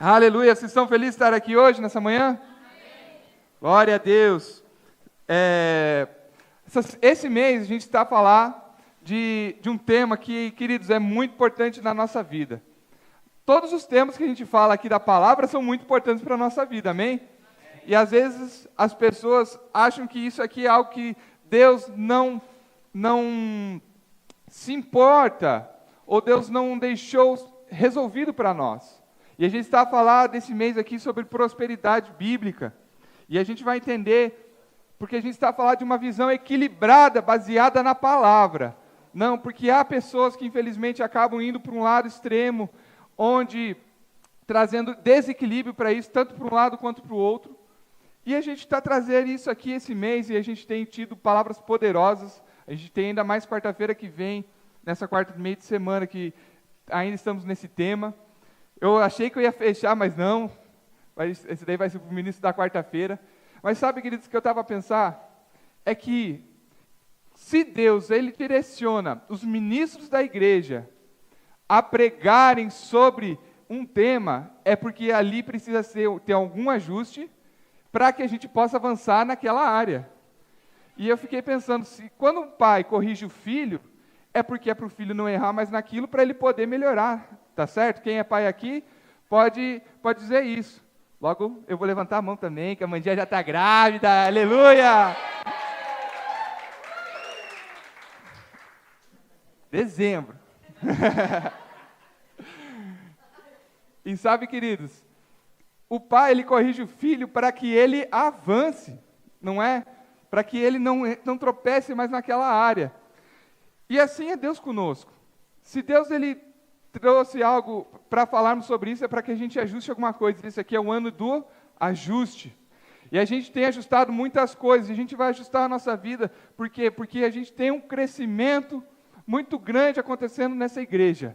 Aleluia, vocês estão felizes de estar aqui hoje, nessa manhã? Amém. Glória a Deus. Esse mês a gente está a falar de um tema que, queridos, é muito importante na nossa vida. Todos os temas que a gente fala aqui da palavra são muito importantes para a nossa vida, amém? E às vezes as pessoas acham que isso aqui é algo que Deus não se importa, ou Deus não deixou resolvido para nós. E a gente está a falar desse mês aqui sobre prosperidade bíblica. E a gente vai entender, porque a gente está a falar de uma visão equilibrada, baseada na palavra. Não, porque há pessoas que infelizmente acabam indo para um lado extremo, onde trazendo desequilíbrio para isso, tanto para um lado quanto para o outro. E a gente está trazendo isso aqui esse mês, e a gente tem tido palavras poderosas. A gente tem ainda mais quarta-feira que vem, nessa quarta meio de semana, que ainda estamos nesse tema. Eu achei que eu ia fechar, mas não. Esse daí vai ser para o ministro da quarta-feira. Mas sabe, queridos, o que eu estava a pensar? É que, se Deus, Ele direciona os ministros da igreja a pregarem sobre um tema, é porque ali precisa ter algum ajuste para que a gente possa avançar naquela área. E eu fiquei pensando, quando um pai corrige o filho, é porque é para o filho não errar mais naquilo, para ele poder melhorar. Tá certo? Quem é pai aqui pode dizer isso. Logo, eu vou levantar a mão também, que a Mandinha já está grávida. Aleluia! Dezembro. E sabe, queridos, o pai, ele corrige o filho para que ele avance, não é? Para que ele não tropece mais naquela área. E assim é Deus conosco. Se Deus, ele trouxe algo para falarmos sobre isso, é para que a gente ajuste alguma coisa. Esse aqui é o ano do ajuste. E a gente tem ajustado muitas coisas, e a gente vai ajustar a nossa vida. Por quê? Porque a gente tem um crescimento muito grande acontecendo nessa igreja.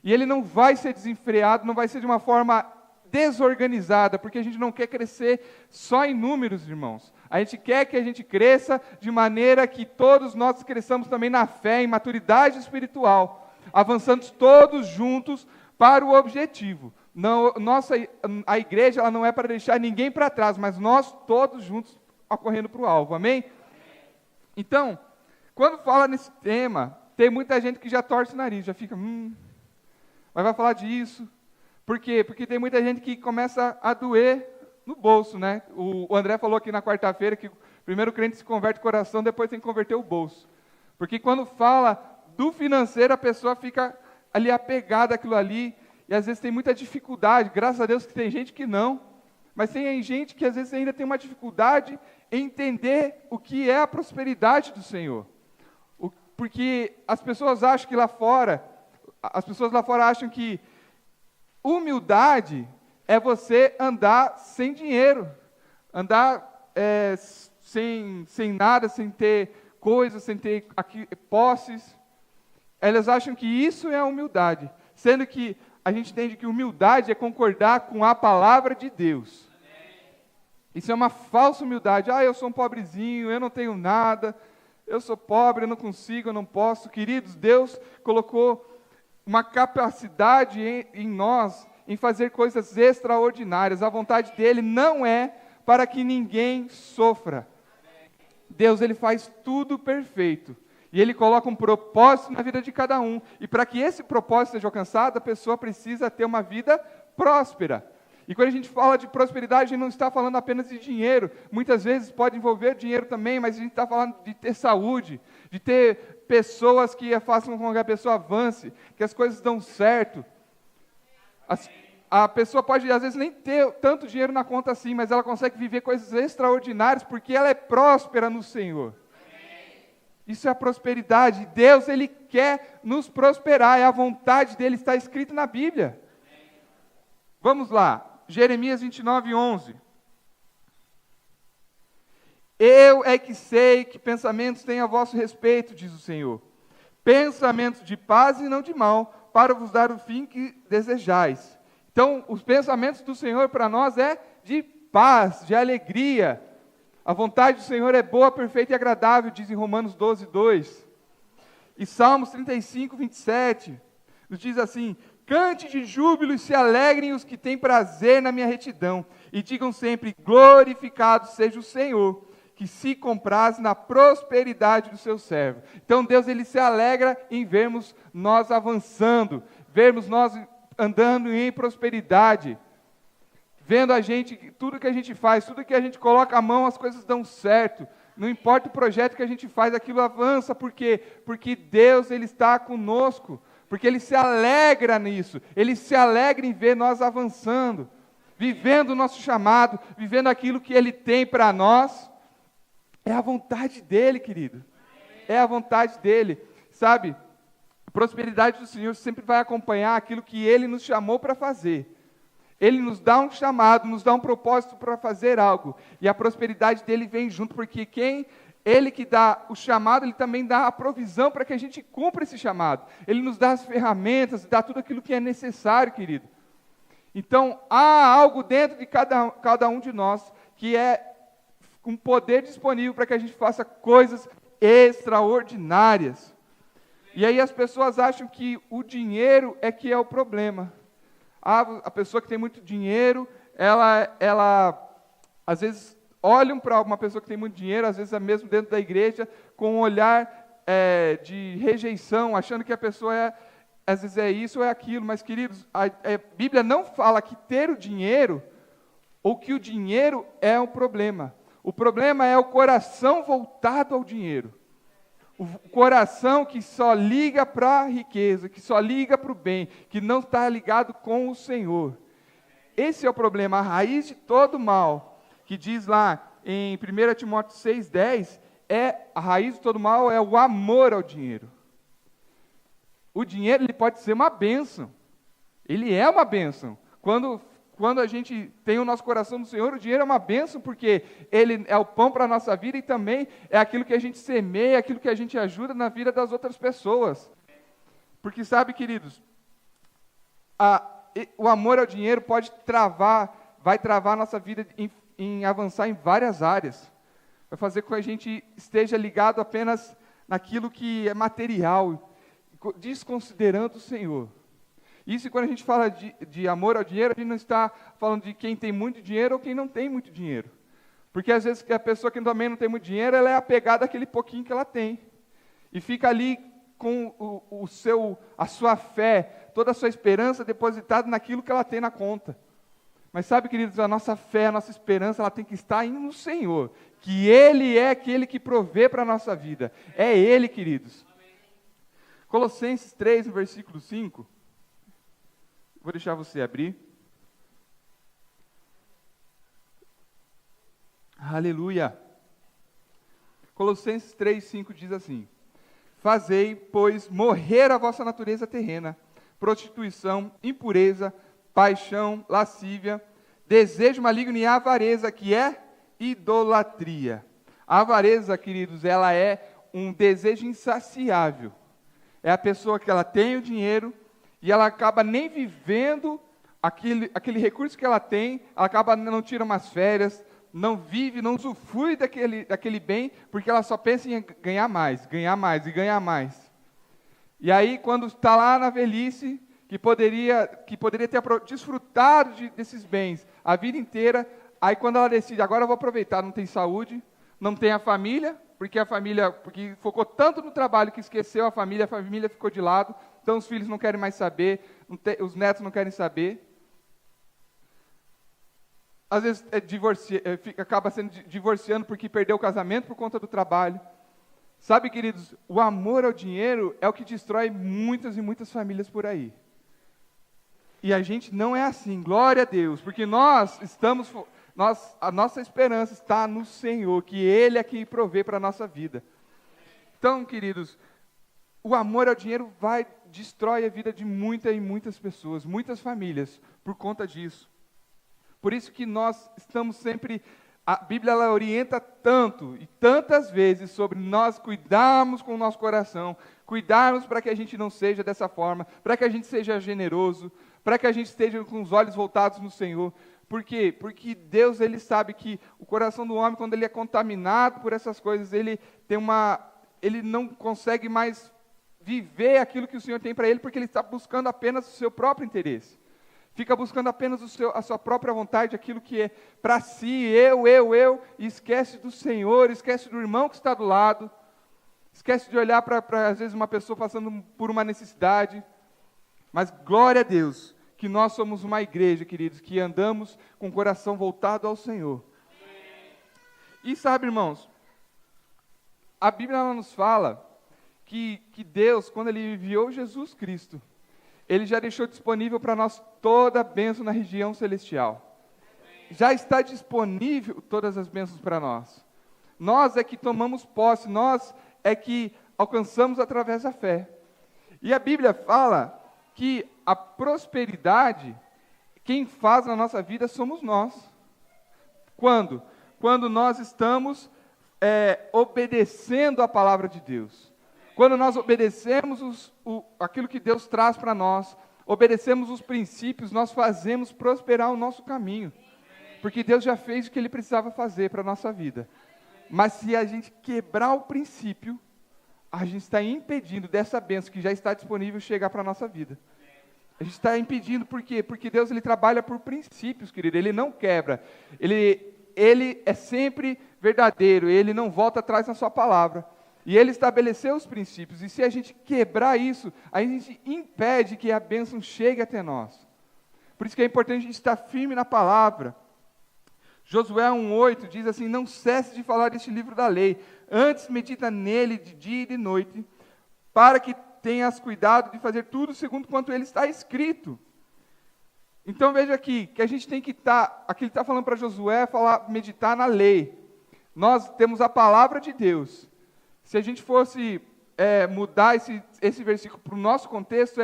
E ele não vai ser desenfreado, não vai ser de uma forma desorganizada, porque a gente não quer crescer só em números, irmãos. A gente quer que a gente cresça de maneira que todos nós cresçamos também na fé, em maturidade espiritual, avançando todos juntos para o objetivo. Não, a igreja ela não é para deixar ninguém para trás, mas nós todos juntos correndo para o alvo, amém? Então, quando fala nesse tema, tem muita gente que já torce o nariz, já fica, mas vai falar disso. Por quê? Porque tem muita gente que começa a doer no bolso, né? O André falou aqui na quarta-feira que primeiro o crente se converte o coração, depois tem que converter o bolso. Porque quando fala do financeiro, a pessoa fica ali apegada àquilo ali, e às vezes tem muita dificuldade, graças a Deus que tem gente que não, mas tem gente que às vezes ainda tem uma dificuldade em entender o que é a prosperidade do Senhor. Porque as pessoas acham que lá fora acham que humildade é você andar sem dinheiro, andar sem nada, sem ter coisas, sem ter posses. Elas acham que isso é a humildade, sendo que a gente entende que humildade é concordar com a palavra de Deus. Isso é uma falsa humildade. Eu sou um pobrezinho, eu não tenho nada, eu sou pobre, eu não consigo, eu não posso. Queridos, Deus colocou uma capacidade em nós, em fazer coisas extraordinárias. A vontade dele não é para que ninguém sofra. Deus, ele faz tudo perfeito. E ele coloca um propósito na vida de cada um. E para que esse propósito seja alcançado, a pessoa precisa ter uma vida próspera. E quando a gente fala de prosperidade, a gente não está falando apenas de dinheiro. Muitas vezes pode envolver dinheiro também, mas a gente está falando de ter saúde, de ter pessoas que façam com que a pessoa avance, que as coisas dão certo. A pessoa pode, às vezes, nem ter tanto dinheiro na conta assim, mas ela consegue viver coisas extraordinárias porque ela é próspera no Senhor. Isso é a prosperidade. Deus, ele quer nos prosperar, é a vontade dele, está escrito na Bíblia. Vamos lá, Jeremias 29:11. Eu é que sei que pensamentos têm a vosso respeito, diz o Senhor. Pensamentos de paz e não de mal, para vos dar o fim que desejais. Então, os pensamentos do Senhor para nós é de paz, de alegria. A vontade do Senhor é boa, perfeita e agradável, diz em Romanos 12:2. E Salmos 35:27 nos diz assim: Cante de júbilo e se alegrem os que têm prazer na minha retidão. E digam sempre, glorificado seja o Senhor, que se compraz na prosperidade do seu servo. Então Deus, Ele se alegra em vermos nós avançando, vermos nós andando em prosperidade, vendo a gente, tudo que a gente faz, tudo que a gente coloca a mão, as coisas dão certo. Não importa o projeto que a gente faz, aquilo avança. Por quê? Porque Deus, Ele está conosco. Porque Ele se alegra nisso. Ele se alegra em ver nós avançando, vivendo o nosso chamado, vivendo aquilo que Ele tem para nós. É a vontade dEle, querido. É a vontade dEle. Sabe, a prosperidade do Senhor sempre vai acompanhar aquilo que Ele nos chamou para fazer. Ele nos dá um chamado, nos dá um propósito para fazer algo. E a prosperidade dEle vem junto, porque Ele que dá o chamado, Ele também dá a provisão para que a gente cumpra esse chamado. Ele nos dá as ferramentas, dá tudo aquilo que é necessário, querido. Então, há algo dentro de cada um de nós, que é um poder disponível para que a gente faça coisas extraordinárias. E aí as pessoas acham que o dinheiro é que é o problema. A pessoa que tem muito dinheiro, ela às vezes olham para uma pessoa que tem muito dinheiro, às vezes é mesmo dentro da igreja, com um olhar de rejeição, achando que a pessoa às vezes é isso ou é aquilo. Mas, queridos, a Bíblia não fala que ter o dinheiro, ou que o dinheiro é um problema. O problema é o coração voltado ao dinheiro. O coração que só liga para a riqueza, que só liga para o bem, que não está ligado com o Senhor. Esse é o problema, a raiz de todo mal, que diz lá em 1 Timóteo 6,10, a raiz de todo mal é o amor ao dinheiro. O dinheiro, ele pode ser uma bênção. Ele é uma bênção. Quando a gente tem o nosso coração no Senhor, o dinheiro é uma bênção, porque Ele é o pão para a nossa vida e também é aquilo que a gente semeia, aquilo que a gente ajuda na vida das outras pessoas. Porque sabe, queridos, o amor ao dinheiro vai travar a nossa vida em avançar em várias áreas. Vai fazer com que a gente esteja ligado apenas naquilo que é material, desconsiderando o Senhor. Isso, quando a gente fala de amor ao dinheiro, a gente não está falando de quem tem muito dinheiro ou quem não tem muito dinheiro. Porque às vezes a pessoa que também não tem muito dinheiro, ela é apegada àquele pouquinho que ela tem. E fica ali com a sua fé, toda a sua esperança depositada naquilo que ela tem na conta. Mas sabe, queridos, a nossa fé, a nossa esperança, ela tem que estar no Senhor. Que Ele é aquele que provê para a nossa vida. É Ele, queridos. Colossenses 3, no versículo 5... Vou deixar você abrir. Aleluia. Colossenses 3:5 diz assim: Fazei, pois, morrer a vossa natureza terrena, prostituição, impureza, paixão, lascívia, desejo maligno e avareza, que é idolatria. A avareza, queridos, ela é um desejo insaciável. É a pessoa que ela tem o dinheiro, e ela acaba nem vivendo aquele recurso que ela tem, ela acaba não tira umas férias, não vive, não usufrui daquele bem, porque ela só pensa em ganhar mais e ganhar mais. E aí, quando está lá na velhice, que poderia ter desfrutado desses bens a vida inteira, aí quando ela decide, agora eu vou aproveitar, não tem saúde, não tem a família, porque focou tanto no trabalho que esqueceu a família ficou de lado. Então os filhos não querem mais saber, os netos não querem saber. Às vezes acaba sendo divorciando porque perdeu o casamento por conta do trabalho. Sabe, queridos, o amor ao dinheiro é o que destrói muitas e muitas famílias por aí. E a gente não é assim, glória a Deus, porque a nossa esperança está no Senhor, que Ele é quem provê para a nossa vida. Então, queridos, o amor ao dinheiro destrói a vida de muitas e muitas pessoas, muitas famílias, por conta disso. Por isso que nós estamos sempre, a Bíblia ela orienta tanto e tantas vezes sobre nós cuidarmos com o nosso coração, cuidarmos para que a gente não seja dessa forma, para que a gente seja generoso, para que a gente esteja com os olhos voltados no Senhor. Por quê? Porque Deus, Ele sabe que o coração do homem, quando ele é contaminado por essas coisas, ele não consegue mais viver aquilo que o Senhor tem para ele, porque ele está buscando apenas o seu próprio interesse. Fica buscando apenas a sua própria vontade, aquilo que é para si, eu, e esquece do Senhor, esquece do irmão que está do lado, esquece de olhar para às vezes, uma pessoa passando por uma necessidade. Mas glória a Deus, que nós somos uma igreja, queridos, que andamos com o coração voltado ao Senhor. E sabe, irmãos, a Bíblia ela nos fala que Deus, quando Ele enviou Jesus Cristo, Ele já deixou disponível para nós toda a bênção na região celestial. Já está disponível todas as bênçãos para nós. Nós é que tomamos posse, nós é que alcançamos através da fé. E a Bíblia fala que a prosperidade, quem faz na nossa vida somos nós. Quando? Quando nós estamos obedecendo a palavra de Deus. Quando nós obedecemos aquilo que Deus traz para nós, obedecemos os princípios, nós fazemos prosperar o nosso caminho. Porque Deus já fez o que Ele precisava fazer para a nossa vida. Mas se a gente quebrar o princípio, a gente está impedindo dessa bênção que já está disponível chegar para a nossa vida. A gente está impedindo, por quê? Porque Deus ele trabalha por princípios, querido, Ele não quebra. Ele é sempre verdadeiro, Ele não volta atrás na sua palavra. E Ele estabeleceu os princípios, e se a gente quebrar isso, a gente impede que a bênção chegue até nós. Por isso que é importante a gente estar firme na palavra. Josué 1,8 diz assim: não cesse de falar deste livro da lei, antes medita nele de dia e de noite, para que tenhas cuidado de fazer tudo segundo quanto ele está escrito. Então veja aqui, que a gente tem que estar, aqui ele está falando para Josué, meditar na lei. Nós temos a palavra de Deus. Se a gente fosse mudar esse versículo para o nosso contexto,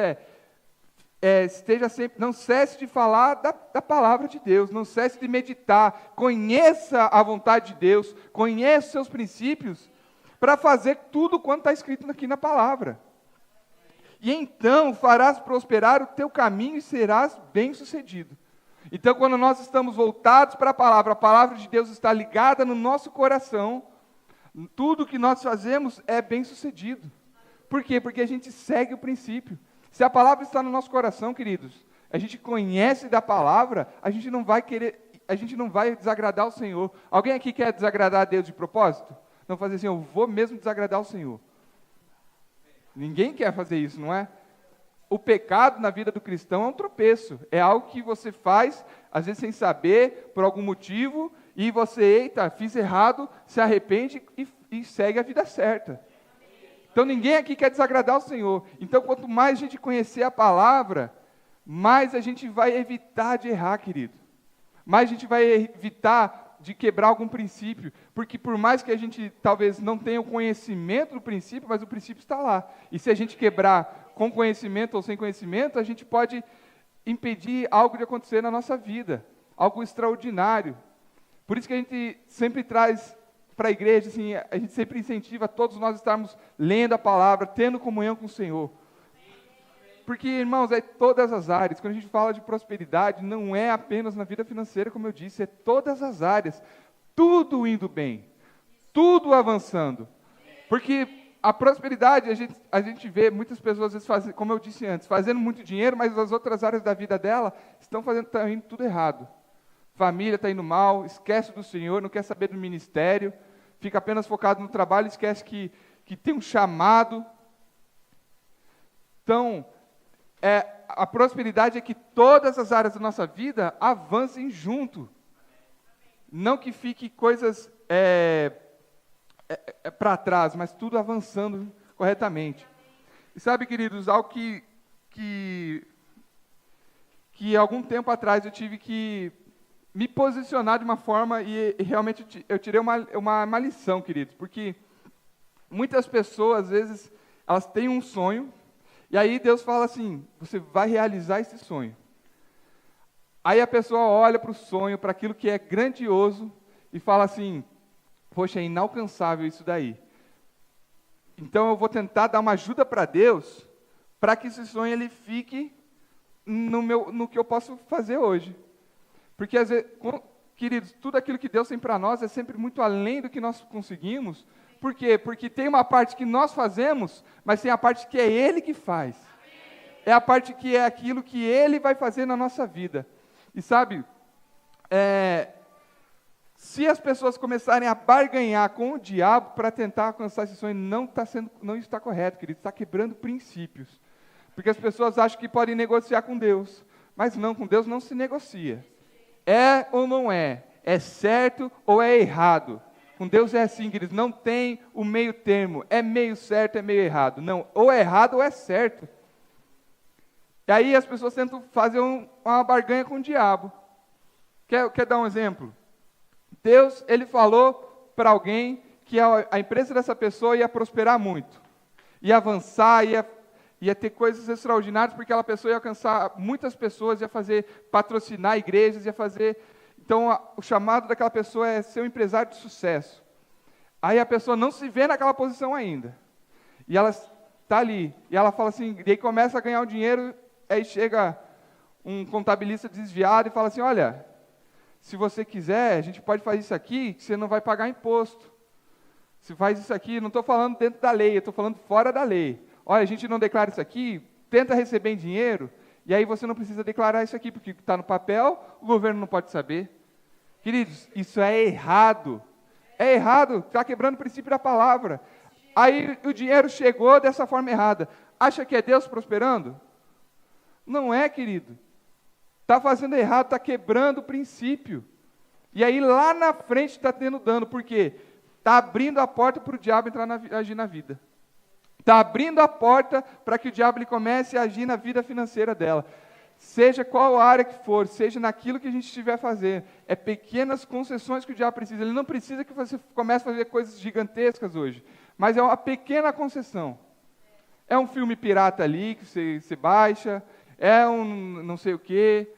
esteja sempre, não cesse de falar da palavra de Deus, não cesse de meditar, conheça a vontade de Deus, conheça os seus princípios, para fazer tudo quanto está escrito aqui na palavra. E então farás prosperar o teu caminho e serás bem-sucedido. Então, quando nós estamos voltados para a palavra de Deus está ligada no nosso coração, tudo que nós fazemos é bem-sucedido. Por quê? Porque a gente segue o princípio. Se a palavra está no nosso coração, queridos, a gente conhece da palavra, a gente não vai desagradar o Senhor. Alguém aqui quer desagradar a Deus de propósito? Não fazer assim, eu vou mesmo desagradar o Senhor. Ninguém quer fazer isso, não é? O pecado na vida do cristão é um tropeço. É algo que você faz, às vezes sem saber, por algum motivo, e você, eita, fiz errado, se arrepende e segue a vida certa. Então ninguém aqui quer desagradar o Senhor. Então quanto mais a gente conhecer a palavra, mais a gente vai evitar de errar, querido. Mais a gente vai evitar de quebrar algum princípio. Porque por mais que a gente talvez não tenha o conhecimento do princípio, mas o princípio está lá. E se a gente quebrar com conhecimento ou sem conhecimento, a gente pode impedir algo de acontecer na nossa vida. Algo extraordinário. Por isso que a gente sempre traz para a igreja, assim, a gente sempre incentiva todos nós estarmos lendo a palavra, tendo comunhão com o Senhor. Porque, irmãos, é todas as áreas. Quando a gente fala de prosperidade, não é apenas na vida financeira, como eu disse, é todas as áreas. Tudo indo bem, tudo avançando. Porque a prosperidade, a gente vê muitas pessoas, às vezes, como eu disse antes, fazendo muito dinheiro, mas as outras áreas da vida dela estão indo tudo errado. Família está indo mal, esquece do Senhor, não quer saber do ministério, fica apenas focado no trabalho, esquece que tem um chamado. Então, a prosperidade é que todas as áreas da nossa vida avancem junto. Não que fique coisas para trás, mas tudo avançando corretamente. E sabe, queridos, algo que algum tempo atrás eu tive que me posicionar de uma forma e realmente eu tirei uma lição, queridos, porque muitas pessoas, às vezes, elas têm um sonho, e aí Deus fala assim, você vai realizar esse sonho. Aí a pessoa olha para o sonho, para aquilo que é grandioso, e fala assim, poxa, é inalcançável isso daí. Então eu vou tentar dar uma ajuda para Deus, para que esse sonho ele fique no que eu posso fazer hoje. Porque, às vezes, queridos, tudo aquilo que Deus tem para nós é sempre muito além do que nós conseguimos, Por quê? Porque tem uma parte que nós fazemos, mas tem a parte que é Ele que faz. É a parte que é aquilo que Ele vai fazer na nossa vida. E sabe, se as pessoas começarem a barganhar com o diabo para tentar alcançar esse sonho, não está correto, querido, está quebrando princípios. Porque as pessoas acham que podem negociar com Deus, mas não, com Deus não se negocia. É ou não é? É certo ou é errado? Com Deus é assim, queridos, não tem o meio termo, é meio certo, é meio errado. Não, ou é errado ou é certo. E aí as pessoas tentam fazer uma barganha com o diabo. Quer dar um exemplo? Deus, Ele falou para alguém que a empresa dessa pessoa ia prosperar muito, ia avançar, ia ter coisas extraordinárias, porque aquela pessoa ia alcançar muitas pessoas, ia patrocinar igrejas, ia fazer... Então, o chamado daquela pessoa é ser um empresário de sucesso. Aí a pessoa não se vê naquela posição ainda. E ela está ali. E ela fala assim, e aí começa a ganhar o dinheiro, aí chega um contabilista desviado e fala assim, olha, se você quiser, a gente pode fazer isso aqui, que você não vai pagar imposto. Se faz isso aqui, não estou falando dentro da lei, eu estou falando fora da lei. Olha, a gente não declara isso aqui, tenta receber em dinheiro, e aí você não precisa declarar isso aqui, porque está no papel, o governo não pode saber. Queridos, isso é errado. É errado, está quebrando o princípio da palavra. Aí o dinheiro chegou dessa forma errada. Acha que é Deus prosperando? Não é, querido. Está fazendo errado, está quebrando o princípio. E aí lá na frente está tendo dano. Por quê? Está abrindo a porta para o diabo agir na vida. Está abrindo a porta para que o diabo ele comece a agir na vida financeira dela. Seja qual área que for, seja naquilo que a gente estiver fazendo, é pequenas concessões que o diabo precisa. Ele não precisa que você comece a fazer coisas gigantescas hoje, mas é uma pequena concessão. É um filme pirata ali que você baixa, é um não sei o quê,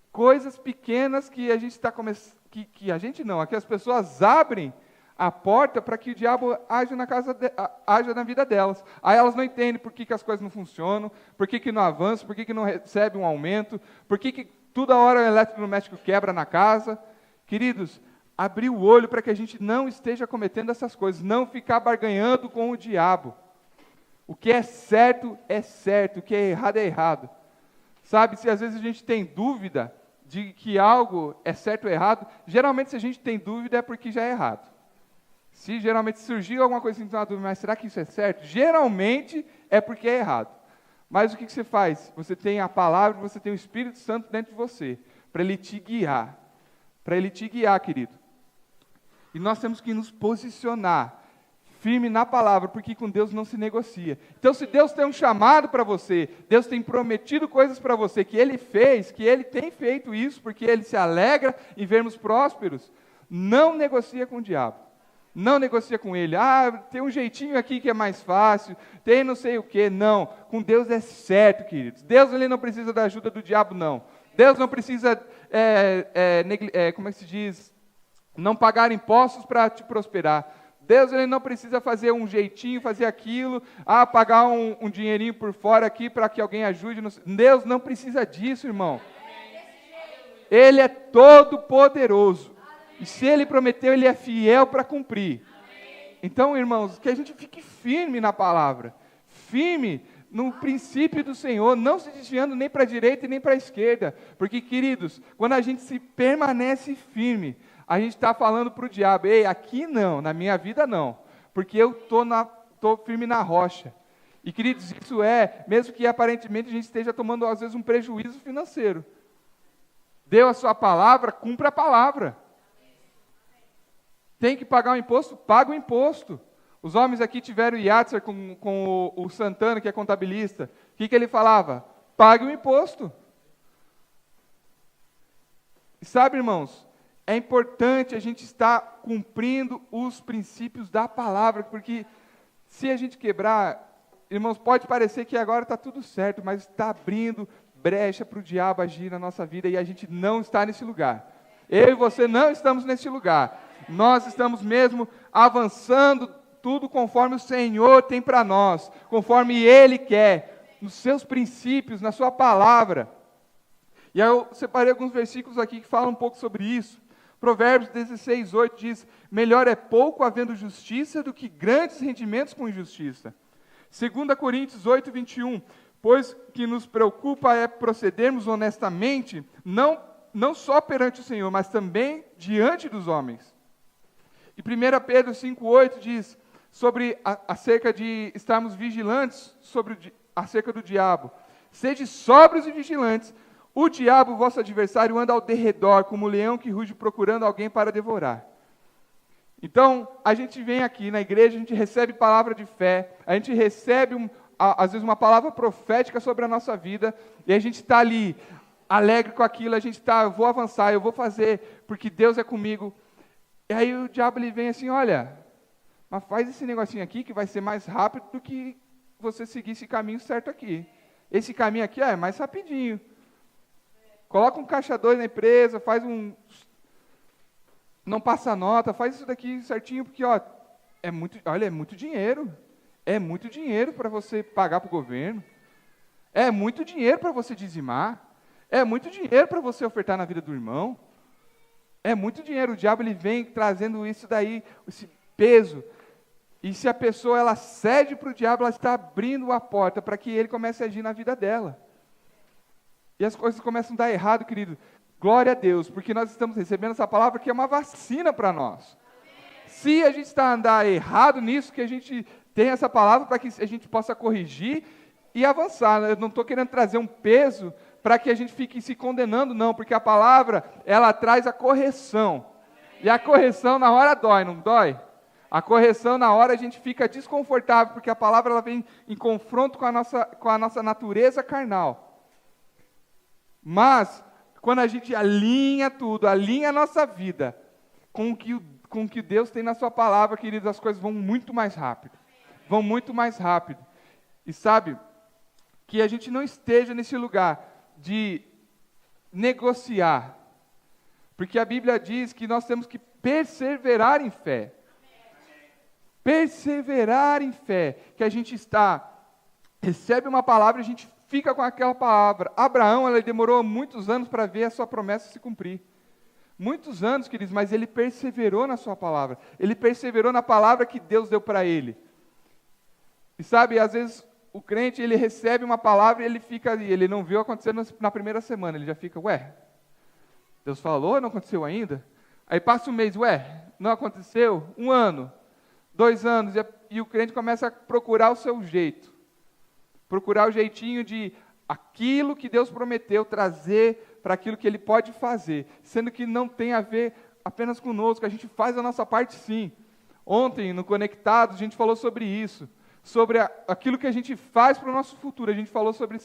coisas pequenas que a gente está começando, que a gente não, aqui as pessoas abrem a porta para que o diabo haja na vida delas. Aí elas não entendem por que as coisas não funcionam, por que não avançam, por que não recebe um aumento, por que toda hora o eletrodoméstico quebra na casa. Queridos, abrir o olho para que a gente não esteja cometendo essas coisas, não ficar barganhando com o diabo. O que é certo, o que é errado. Sabe, se às vezes a gente tem dúvida de que algo é certo ou errado, geralmente se a gente tem dúvida é porque já é errado. Se geralmente surgiu alguma coisa assim, mas será que isso é certo? Geralmente é porque é errado. Mas o que você faz? Você tem a palavra, você tem o Espírito Santo dentro de você, para ele te guiar. Para ele te guiar, querido. E nós temos que nos posicionar firme na palavra, porque com Deus não se negocia. Então, se Deus tem um chamado para você, Deus tem prometido coisas para você, que Ele fez, que Ele tem feito isso, porque Ele se alegra em vermos prósperos, não negocia com o diabo. Não negocia com ele. Tem um jeitinho aqui que é mais fácil, tem não sei o quê. Não, com Deus é certo, queridos. Deus ele não precisa da ajuda do diabo, não. Deus não precisa, como é que se diz? Não pagar impostos para te prosperar. Deus ele não precisa fazer um jeitinho, fazer aquilo, pagar um dinheirinho por fora aqui para que alguém ajude. Deus não precisa disso, irmão. Ele é todo poderoso. E se Ele prometeu, Ele é fiel para cumprir. Então, irmãos, que a gente fique firme na palavra. Firme no princípio do Senhor, não se desviando nem para a direita e nem para a esquerda. Porque, queridos, quando a gente se permanece firme, a gente está falando para o diabo, ei, aqui não, na minha vida não. Porque eu estou firme na rocha. E, queridos, isso mesmo que aparentemente a gente esteja tomando, às vezes, um prejuízo financeiro. Deu a sua palavra, cumpra a palavra. Tem que pagar o imposto? Paga o imposto. Os homens aqui tiveram Yatzer com o Santana, que é contabilista. O que ele falava? Pague o imposto. E sabe, irmãos, é importante a gente estar cumprindo os princípios da palavra, porque se a gente quebrar, irmãos, pode parecer que agora está tudo certo, mas está abrindo brecha para o diabo agir na nossa vida e a gente não está nesse lugar. Eu e você não estamos nesse lugar. Nós estamos mesmo avançando tudo conforme o Senhor tem para nós, conforme Ele quer, nos seus princípios, na sua palavra. E aí eu separei alguns versículos aqui que falam um pouco sobre isso. Provérbios 16, 8 diz: melhor é pouco havendo justiça do que grandes rendimentos com injustiça. 2 Coríntios 8, 21, pois que nos preocupa é procedermos honestamente, não só perante o Senhor, mas também diante dos homens. E 1 Pedro 5, 8 diz, acerca de estarmos vigilantes acerca do diabo. Sede sóbrios e vigilantes. O diabo, vosso adversário, anda ao derredor, como um leão que ruge procurando alguém para devorar. Então, a gente vem aqui na igreja, a gente recebe palavra de fé, a gente recebe, às vezes, uma palavra profética sobre a nossa vida, e a gente está ali, alegre com aquilo, a gente está, eu vou avançar, eu vou fazer, porque Deus é comigo. E aí o diabo ele vem assim, olha, mas faz esse negocinho aqui que vai ser mais rápido do que você seguir esse caminho certo aqui. Esse caminho aqui é mais rapidinho. Coloca um caixa 2 na empresa, não passa nota, faz isso daqui certinho, porque é muito dinheiro. É muito dinheiro para você pagar para o governo. É muito dinheiro para você dizimar. É muito dinheiro para você ofertar na vida do irmão. É muito dinheiro. O diabo ele vem trazendo isso daí, esse peso. E se a pessoa ela cede para o diabo, ela está abrindo a porta para que ele comece a agir na vida dela. E as coisas começam a dar errado, querido. Glória a Deus, porque nós estamos recebendo essa palavra que é uma vacina para nós. Se a gente está a andar errado nisso, que a gente tem essa palavra para que a gente possa corrigir e avançar. Eu não estou querendo trazer um peso para que a gente fique se condenando, não, porque a palavra, ela traz a correção. E a correção na hora dói, não dói? A correção na hora a gente fica desconfortável, porque a palavra ela vem em confronto com a nossa natureza carnal. Mas, quando a gente alinha tudo, alinha a nossa vida com o que Deus tem na sua palavra, queridos, as coisas vão muito mais rápido. Vão muito mais rápido. E sabe, que a gente não esteja nesse lugar de negociar. Porque a Bíblia diz que nós temos que perseverar em fé. Perseverar em fé. Que a gente recebe uma palavra e a gente fica com aquela palavra. Abraão, ele demorou muitos anos para ver a sua promessa se cumprir. Muitos anos, queridos, mas ele perseverou na sua palavra. Ele perseverou na palavra que Deus deu para ele. E sabe, às vezes o crente, ele recebe uma palavra e ele fica ali, ele não viu acontecer na primeira semana, ele já fica, Deus falou, não aconteceu ainda? Aí passa um mês, não aconteceu? 1 ano, 2 anos, e o crente começa a procurar o seu jeito. Procurar o jeitinho de aquilo que Deus prometeu trazer para aquilo que Ele pode fazer, sendo que não tem a ver apenas conosco, a gente faz a nossa parte sim. Ontem, no Conectados, a gente falou sobre isso, sobre aquilo que a gente faz para o nosso futuro, a gente falou sobre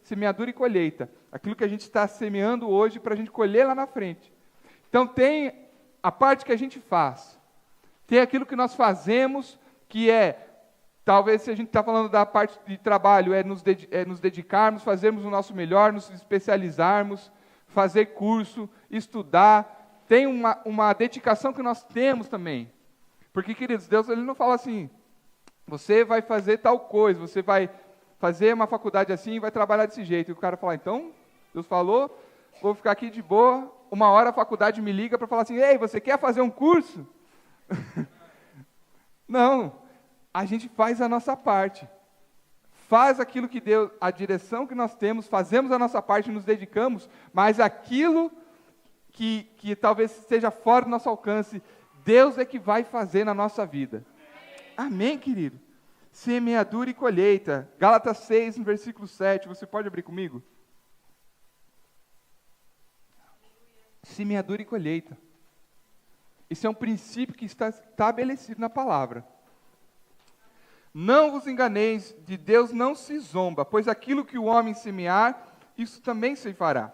semeadura e colheita, aquilo que a gente está semeando hoje para a gente colher lá na frente. Então tem a parte que a gente faz, tem aquilo que nós fazemos, que talvez se a gente está falando da parte de trabalho, nos dedicarmos, fazermos o nosso melhor, nos especializarmos, fazer curso, estudar. Tem uma dedicação que nós temos também. Porque, queridos, Deus ele não fala assim, você vai fazer tal coisa, você vai fazer uma faculdade assim e vai trabalhar desse jeito. E o cara fala, então, Deus falou, vou ficar aqui de boa, 1 hora a faculdade me liga para falar assim, ei, você quer fazer um curso? Não. A gente faz a nossa parte, faz aquilo que Deus, a direção que nós temos, fazemos a nossa parte, nos dedicamos, mas aquilo que talvez esteja fora do nosso alcance, Deus é que vai fazer na nossa vida. Amém, querido? Semeadura e colheita, Gálatas 6, no versículo 7, você pode abrir comigo? Semeadura e colheita. Isso é um princípio que está estabelecido na palavra. Não vos enganeis, de Deus não se zomba, pois aquilo que o homem semear, isso também se fará.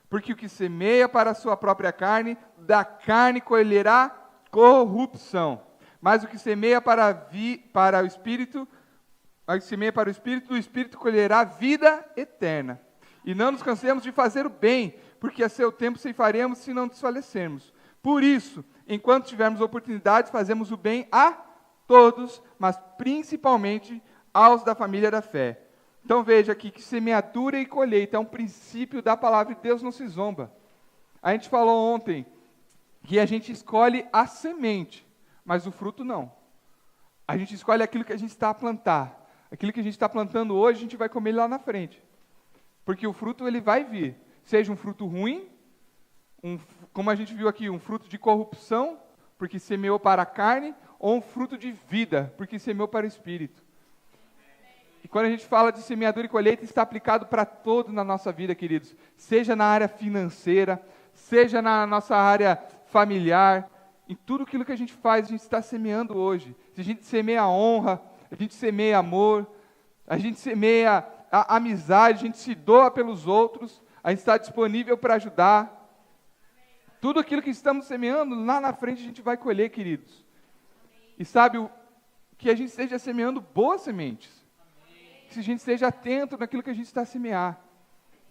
Porque o que semeia para a sua própria carne, da carne colherá corrupção. Mas o que semeia para o Espírito, do Espírito colherá vida eterna. E não nos cansemos de fazer o bem, porque a seu tempo ceifaremos se não desfalecermos. Por isso, enquanto tivermos oportunidade, fazemos o bem a todos, mas principalmente aos da família da fé. Então veja aqui que semeadura e colheita é um princípio da palavra de Deus, não se zomba. A gente falou ontem que a gente escolhe a semente, mas o fruto não. A gente escolhe aquilo que a gente está a plantar. Aquilo que a gente está plantando hoje, a gente vai comer lá na frente. Porque o fruto ele vai vir. Seja um fruto ruim, como a gente viu aqui, um fruto de corrupção, porque semeou para a carne, ou um fruto de vida, porque semeou para o espírito. E quando a gente fala de semeadura e colheita, está aplicado para todo na nossa vida, queridos. Seja na área financeira, seja na nossa área familiar, em tudo aquilo que a gente faz, a gente está semeando hoje. Se a gente semeia honra, a gente semeia amor, a gente semeia a amizade, a gente se doa pelos outros, a gente está disponível para ajudar. Tudo aquilo que estamos semeando, lá na frente a gente vai colher, queridos. E sabe, que a gente esteja semeando boas sementes. Que a gente esteja atento naquilo que a gente está a semear.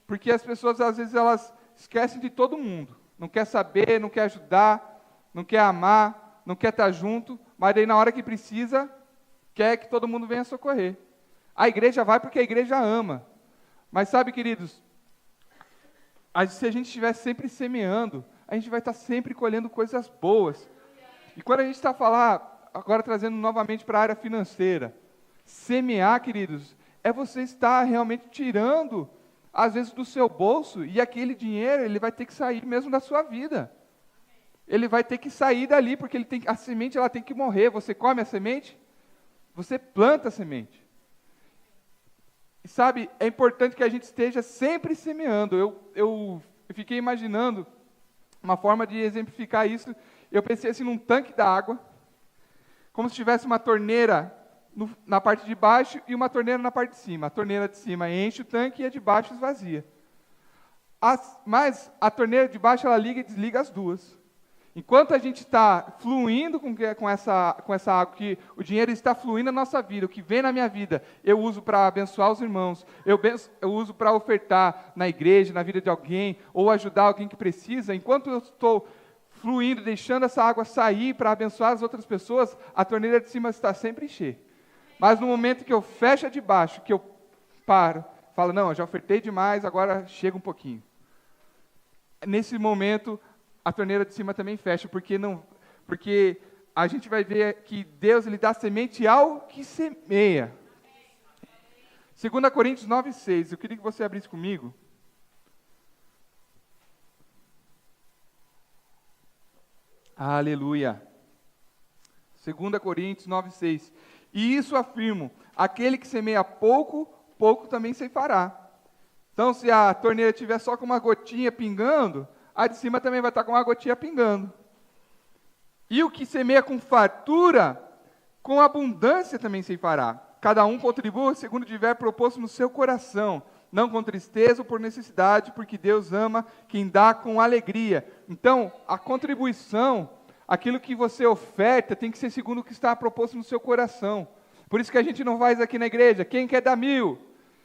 Porque as pessoas, às vezes, elas esquecem de todo mundo. Não quer saber, não quer ajudar, não quer amar, não quer estar junto, mas daí na hora que precisa, quer que todo mundo venha socorrer. A igreja vai porque a igreja ama. Mas sabe, queridos, se a gente estiver sempre semeando, a gente vai estar sempre colhendo coisas boas. E quando a gente está agora trazendo novamente para a área financeira, semear, queridos, é você estar realmente tirando, às vezes, do seu bolso, e aquele dinheiro, ele vai ter que sair mesmo da sua vida. Ele vai ter que sair dali, porque a semente ela tem que morrer. Você come a semente, você planta a semente. E sabe, é importante que a gente esteja sempre semeando. Eu fiquei imaginando uma forma de exemplificar isso. Eu pensei assim num tanque d'água, como se tivesse uma torneira na parte de baixo e uma torneira na parte de cima. A torneira de cima enche o tanque e a de baixo esvazia. Mas a torneira de baixo ela liga e desliga as duas. Enquanto a gente está fluindo com essa água, que o dinheiro está fluindo na nossa vida, o que vem na minha vida, eu uso para abençoar os irmãos, eu uso para ofertar na igreja, na vida de alguém, ou ajudar alguém que precisa. Enquanto eu estou fluindo, deixando essa água sair para abençoar as outras pessoas, a torneira de cima está sempre cheia. Mas no momento que eu fecho a de baixo, que eu paro, falo, não, eu já ofertei demais, agora chega um pouquinho. Nesse momento, a torneira de cima também fecha, porque a gente vai ver que Deus ele dá semente ao que semeia. 2 Coríntios 9:6, eu queria que você abrisse comigo. Aleluia. 2 Coríntios 9:6. E isso afirmo, aquele que semeia pouco, pouco também ceifará. Então, se a torneira estiver só com uma gotinha pingando, a de cima também vai estar com uma gotinha pingando. E o que semeia com fartura, com abundância também ceifará. Cada um contribua segundo tiver proposto no seu coração, não com tristeza ou por necessidade, porque Deus ama quem dá com alegria. Então, a contribuição, aquilo que você oferta, tem que ser segundo o que está proposto no seu coração. Por isso que a gente não faz aqui na igreja, quem quer dar 1.000?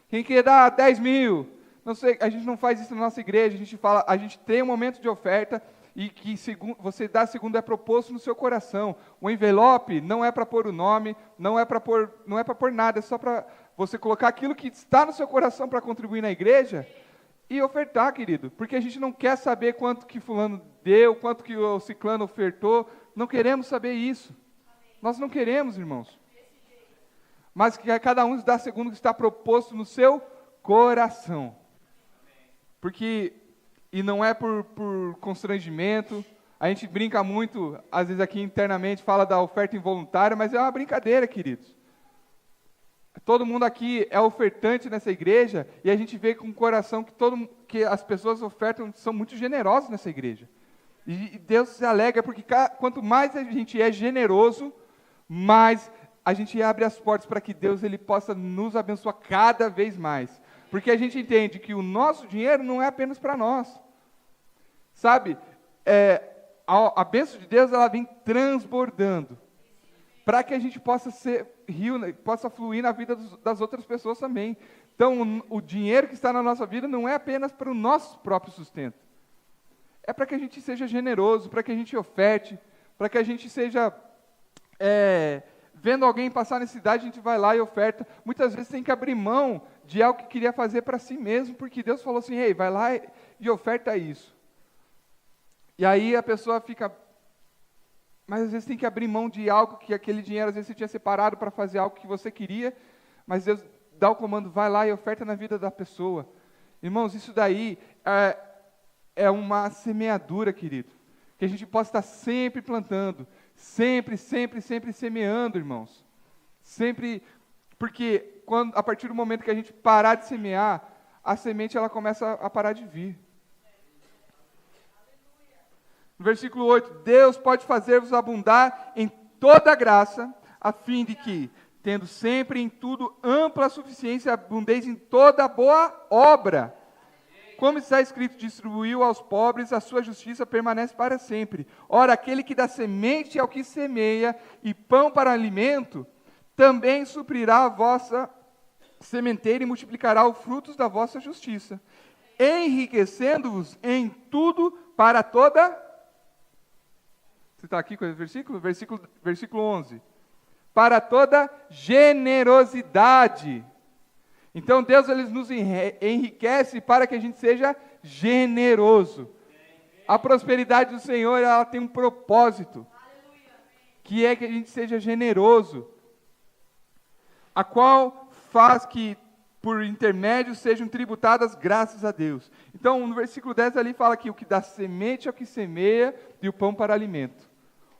Quem quer dar 10.000? Não sei, a gente não faz isso na nossa igreja, a gente tem um momento de oferta e que você dá segundo é proposto no seu coração. O envelope não é para pôr o nome, não é para pôr nada, é só para você colocar aquilo que está no seu coração para contribuir na igreja e ofertar, querido. Porque a gente não quer saber quanto que fulano deu, quanto que o ciclano ofertou, não queremos saber isso. Nós não queremos, irmãos. Mas que cada um dá segundo o que está proposto no seu coração. Porque, e não é por constrangimento, a gente brinca muito, às vezes aqui internamente, fala da oferta involuntária, mas é uma brincadeira, queridos. Todo mundo aqui é ofertante nessa igreja, e a gente vê com o coração que as pessoas ofertam, são muito generosas nessa igreja. E Deus se alegra, porque quanto mais a gente é generoso, mais a gente abre as portas para que Deus ele possa nos abençoar cada vez mais. Porque a gente entende que o nosso dinheiro não é apenas para nós. Sabe, a bênção de Deus ela vem transbordando. Para que a gente possa possa fluir na vida das outras pessoas também. Então, o dinheiro que está na nossa vida não é apenas para o nosso próprio sustento. É para que a gente seja generoso, para que a gente oferte, para que a gente seja... vendo alguém passar necessidade, a gente vai lá e oferta. Muitas vezes tem que abrir mão de algo que queria fazer para si mesmo, porque Deus falou assim, ei, vai lá e oferta isso. E aí a pessoa fica, mas às vezes tem que abrir mão de algo que aquele dinheiro, às vezes você tinha separado para fazer algo que você queria, mas Deus dá o comando, vai lá e oferta na vida da pessoa. Irmãos, isso daí é uma semeadura, querido, que a gente possa estar sempre plantando, sempre, sempre, sempre semeando, irmãos. Sempre, porque a partir do momento que a gente parar de semear, a semente ela começa a parar de vir. No versículo 8, Deus pode fazer-vos abundar em toda graça, a fim de que, tendo sempre em tudo ampla suficiência, abundeis em toda boa obra. Como está escrito, distribuiu aos pobres, a sua justiça permanece para sempre. Ora, aquele que dá semente ao que semeia e pão para alimento, também suprirá a vossa sementeira e multiplicará os frutos da vossa justiça, enriquecendo-vos em tudo para toda... Você está aqui com esse versículo? Versículo 11. Para toda generosidade. Então Deus ele nos enriquece para que a gente seja generoso. A prosperidade do Senhor ela tem um propósito, que é que a gente seja generoso, a qual faz que por intermédio sejam tributadas graças a Deus. Então no versículo 10 ali fala que o que dá semente é o que semeia e o pão para alimento.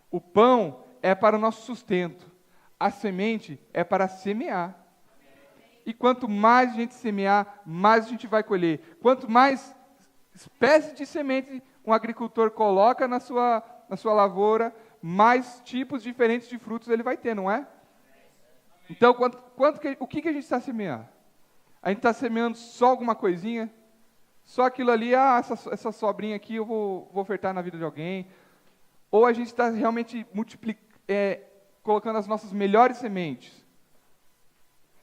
O pão é para o nosso sustento, a semente é para semear. E quanto mais a gente semear, mais a gente vai colher. Quanto mais espécies de semente um agricultor coloca na sua lavoura, mais tipos diferentes de frutos ele vai ter, não é? Então, o que a gente está semeando? A gente está semeando só alguma coisinha? Só aquilo ali, essa sobrinha aqui eu vou ofertar na vida de alguém. Ou a gente está realmente colocando as nossas melhores sementes?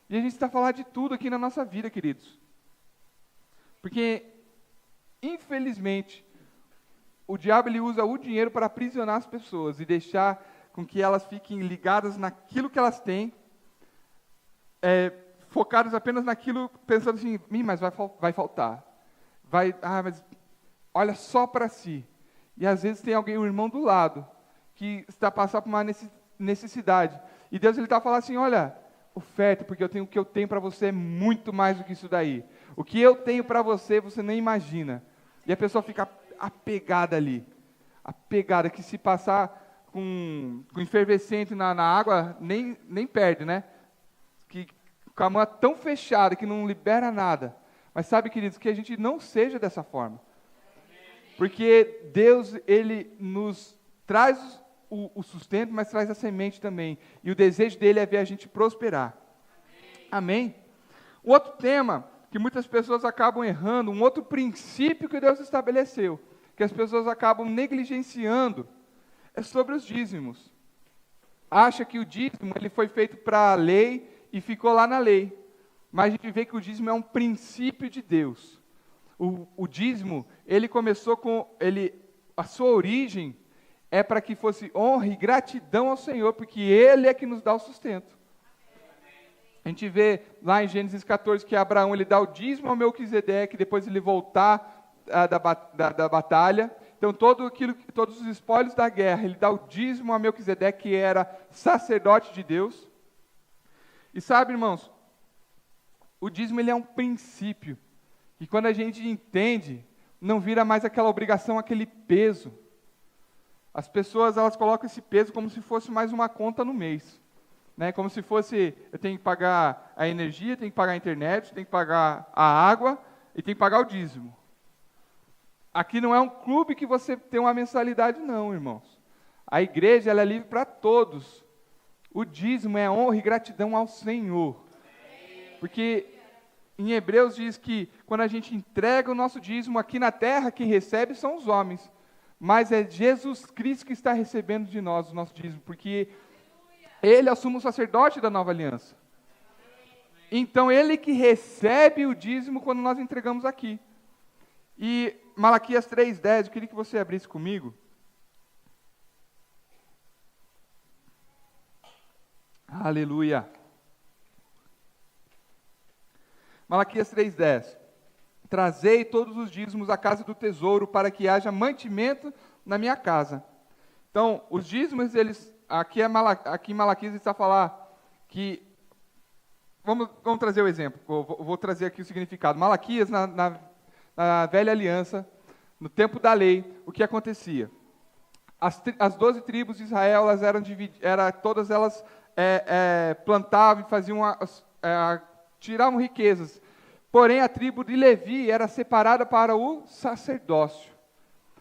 E a gente está falando de tudo aqui na nossa vida, queridos. Porque, infelizmente, o diabo ele usa o dinheiro para aprisionar as pessoas e deixar com que elas fiquem ligadas naquilo que elas têm, focadas apenas naquilo, pensando assim, mas vai faltar. Mas olha só para si. E às vezes tem alguém, um irmão do lado, que está passando por uma necessidade. E Deus ele está falando assim, olha, oferta, porque o que eu tenho para você é muito mais do que isso daí. O que eu tenho para você, você nem imagina. E a pessoa fica apegada ali. Apegada, que se passar com efervescente na água, nem perde, né? Que com a mão tão fechada que não libera nada. Mas sabe, queridos, que a gente não seja dessa forma. Porque Deus, ele nos traz o sustento, mas traz a semente também. E o desejo dele é ver a gente prosperar. Amém? Um outro tema que muitas pessoas acabam errando, um outro princípio que Deus estabeleceu, que as pessoas acabam negligenciando, é sobre os dízimos. Acha que o dízimo ele foi feito para a lei e ficou lá na lei. Mas a gente vê que o dízimo é um princípio de Deus. O dízimo, ele começou a sua origem é para que fosse honra e gratidão ao Senhor, porque Ele é que nos dá o sustento. A gente vê lá em Gênesis 14 que Abraão ele dá o dízimo ao Melquisedeque, depois ele voltar da batalha. Então todos os espólios da guerra, ele dá o dízimo a Melquisedeque, que era sacerdote de Deus. E sabe, irmãos, o dízimo ele é um princípio. E quando a gente entende, não vira mais aquela obrigação, aquele peso. As pessoas, elas colocam esse peso como se fosse mais uma conta no mês. Né? Como se fosse, eu tenho que pagar a energia, tenho que pagar a internet, tenho que pagar a água e tenho que pagar o dízimo. Aqui não é um clube que você tem uma mensalidade, não, irmãos. A igreja, ela é livre para todos. O dízimo é honra e gratidão ao Senhor. Porque em Hebreus diz que quando a gente entrega o nosso dízimo aqui na terra, quem recebe são os homens. Mas é Jesus Cristo que está recebendo de nós o nosso dízimo, porque Ele é o sumo sacerdote da nova aliança. Então Ele que recebe o dízimo quando nós entregamos aqui. E Malaquias 3,10, eu queria que você abrisse comigo. Aleluia. Malaquias 3,10. trazei todos os dízimos à casa do tesouro, para que haja mantimento na minha casa. Então, os dízimos, aqui em Malaquias está a falar que, vamos trazer o exemplo, vou trazer aqui o significado. Malaquias, na velha aliança, no tempo da lei, o que acontecia? As 12 tribos de Israel, elas eram divididas, todas elas plantavam e faziam, tiravam riquezas. Porém, a tribo de Levi era separada para o sacerdócio.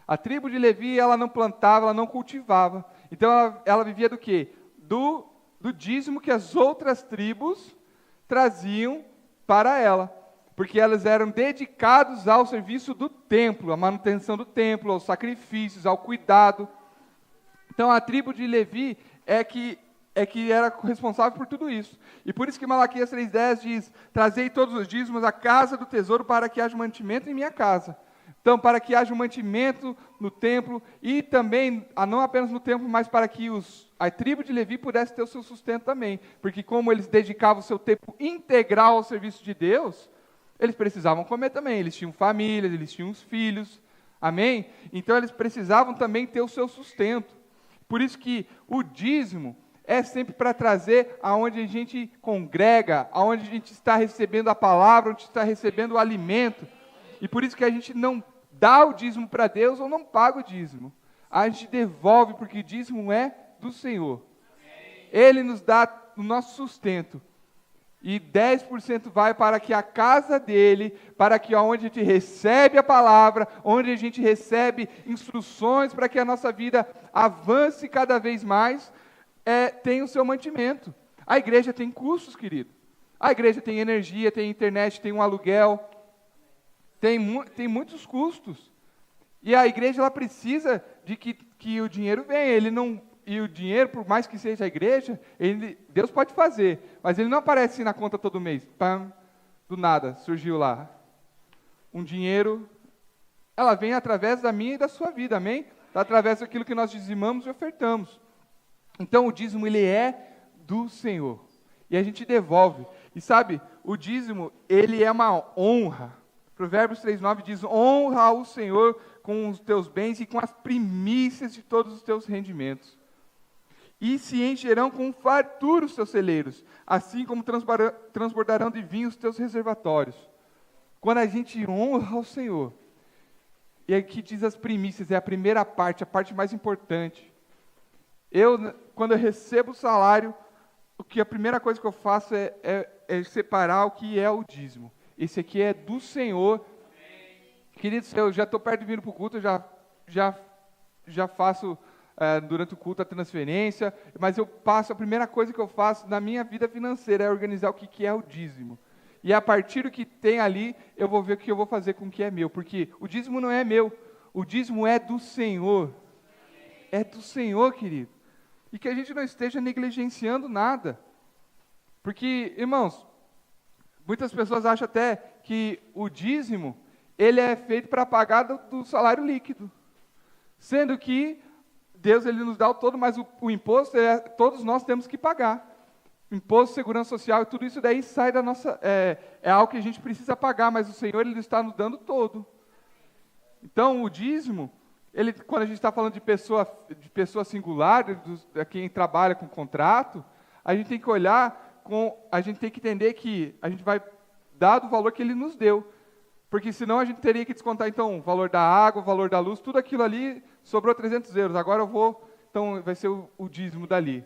A tribo de Levi, ela não plantava, ela não cultivava. Então, ela vivia do quê? Do dízimo que as outras tribos traziam para ela. Porque elas eram dedicados ao serviço do templo, à manutenção do templo, aos sacrifícios, ao cuidado. Então, a tribo de Levi é que era responsável por tudo isso. E por isso que Malaquias 3,10 diz, trazei todos os dízimos à casa do tesouro para que haja mantimento em minha casa. Então, para que haja um mantimento no templo e também, não apenas no templo, mas para que a tribo de Levi pudesse ter o seu sustento também. Porque como eles dedicavam o seu tempo integral ao serviço de Deus, eles precisavam comer também. Eles tinham famílias, eles tinham os filhos. Amém? Então, eles precisavam também ter o seu sustento. Por isso que o dízimo é sempre para trazer aonde a gente congrega, aonde a gente está recebendo a palavra, onde está recebendo o alimento. E por isso que a gente não dá o dízimo para Deus ou não paga o dízimo. A gente devolve, porque o dízimo é do Senhor. Ele nos dá o nosso sustento. E 10% vai para que a casa dele, para que onde a gente recebe a palavra, onde a gente recebe instruções para que a nossa vida avance cada vez mais, tem o seu mantimento. A igreja tem custos, querido. A igreja tem energia, tem internet, tem um aluguel, tem muitos custos. E a igreja ela precisa de que o dinheiro venha. E o dinheiro, por mais que seja a igreja, Deus pode fazer, mas ele não aparece na conta todo mês. Pam, do nada, surgiu lá. Um dinheiro, ela vem através da minha e da sua vida, amém? Através daquilo que nós dizimamos e ofertamos. Então, o dízimo, ele é do Senhor. E a gente devolve. E sabe, o dízimo, ele é uma honra. Provérbios 3,9 diz, honra ao Senhor com os teus bens e com as primícias de todos os teus rendimentos. E se encherão com fartura os teus celeiros, assim como transbordarão de vinho os teus reservatórios. Quando a gente honra ao Senhor, e aqui diz as primícias, é a primeira parte, a parte mais importante. Quando eu recebo o salário, a primeira coisa que eu faço é separar o que é o dízimo. Esse aqui é do Senhor. Queridos, eu já estou perto de vir para o culto, eu já faço durante o culto a transferência, mas a primeira coisa que eu faço na minha vida financeira é organizar o que é o dízimo. E a partir do que tem ali, eu vou ver o que eu vou fazer com o que é meu, porque o dízimo não é meu, o dízimo é do Senhor. É do Senhor, querido. E que a gente não esteja negligenciando nada. Porque, irmãos, muitas pessoas acham até que o dízimo, ele é feito para pagar do salário líquido. Sendo que Deus ele nos dá o todo, mas o imposto, todos nós temos que pagar. Imposto, segurança social, e tudo isso daí sai da nossa... É algo que a gente precisa pagar, mas o Senhor ele está nos dando todo. Então, o dízimo, quando a gente está falando de pessoa singular, de quem trabalha com contrato, a gente tem que olhar, a gente tem que entender que a gente vai dar do valor que ele nos deu. Porque senão a gente teria que descontar, então, o valor da água, o valor da luz, tudo aquilo ali, sobrou 300 euros. Agora então vai ser o dízimo dali.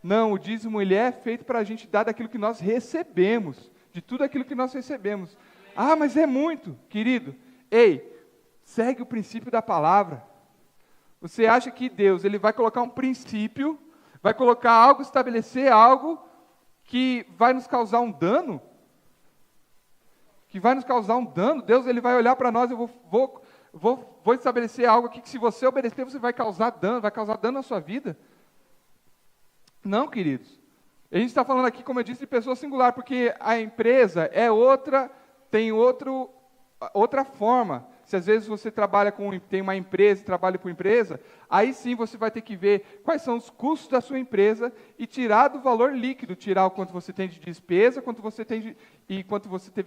Não, o dízimo ele é feito para a gente dar daquilo que nós recebemos, de tudo aquilo que nós recebemos. Ah, mas é muito, querido. Ei, segue o princípio da palavra. Você acha que Deus ele vai colocar um princípio, vai colocar algo, estabelecer algo que vai nos causar um dano? Que vai nos causar um dano? Deus ele vai olhar para nós, eu vou estabelecer algo aqui que se você obedecer, você vai causar dano na sua vida? Não, queridos. A gente está falando aqui, como eu disse, de pessoa singular, porque a empresa tem outra forma. Se às vezes você tem uma empresa, trabalha com empresa, aí sim você vai ter que ver quais são os custos da sua empresa e tirar do valor líquido, tirar o quanto você tem de despesa, quanto você teve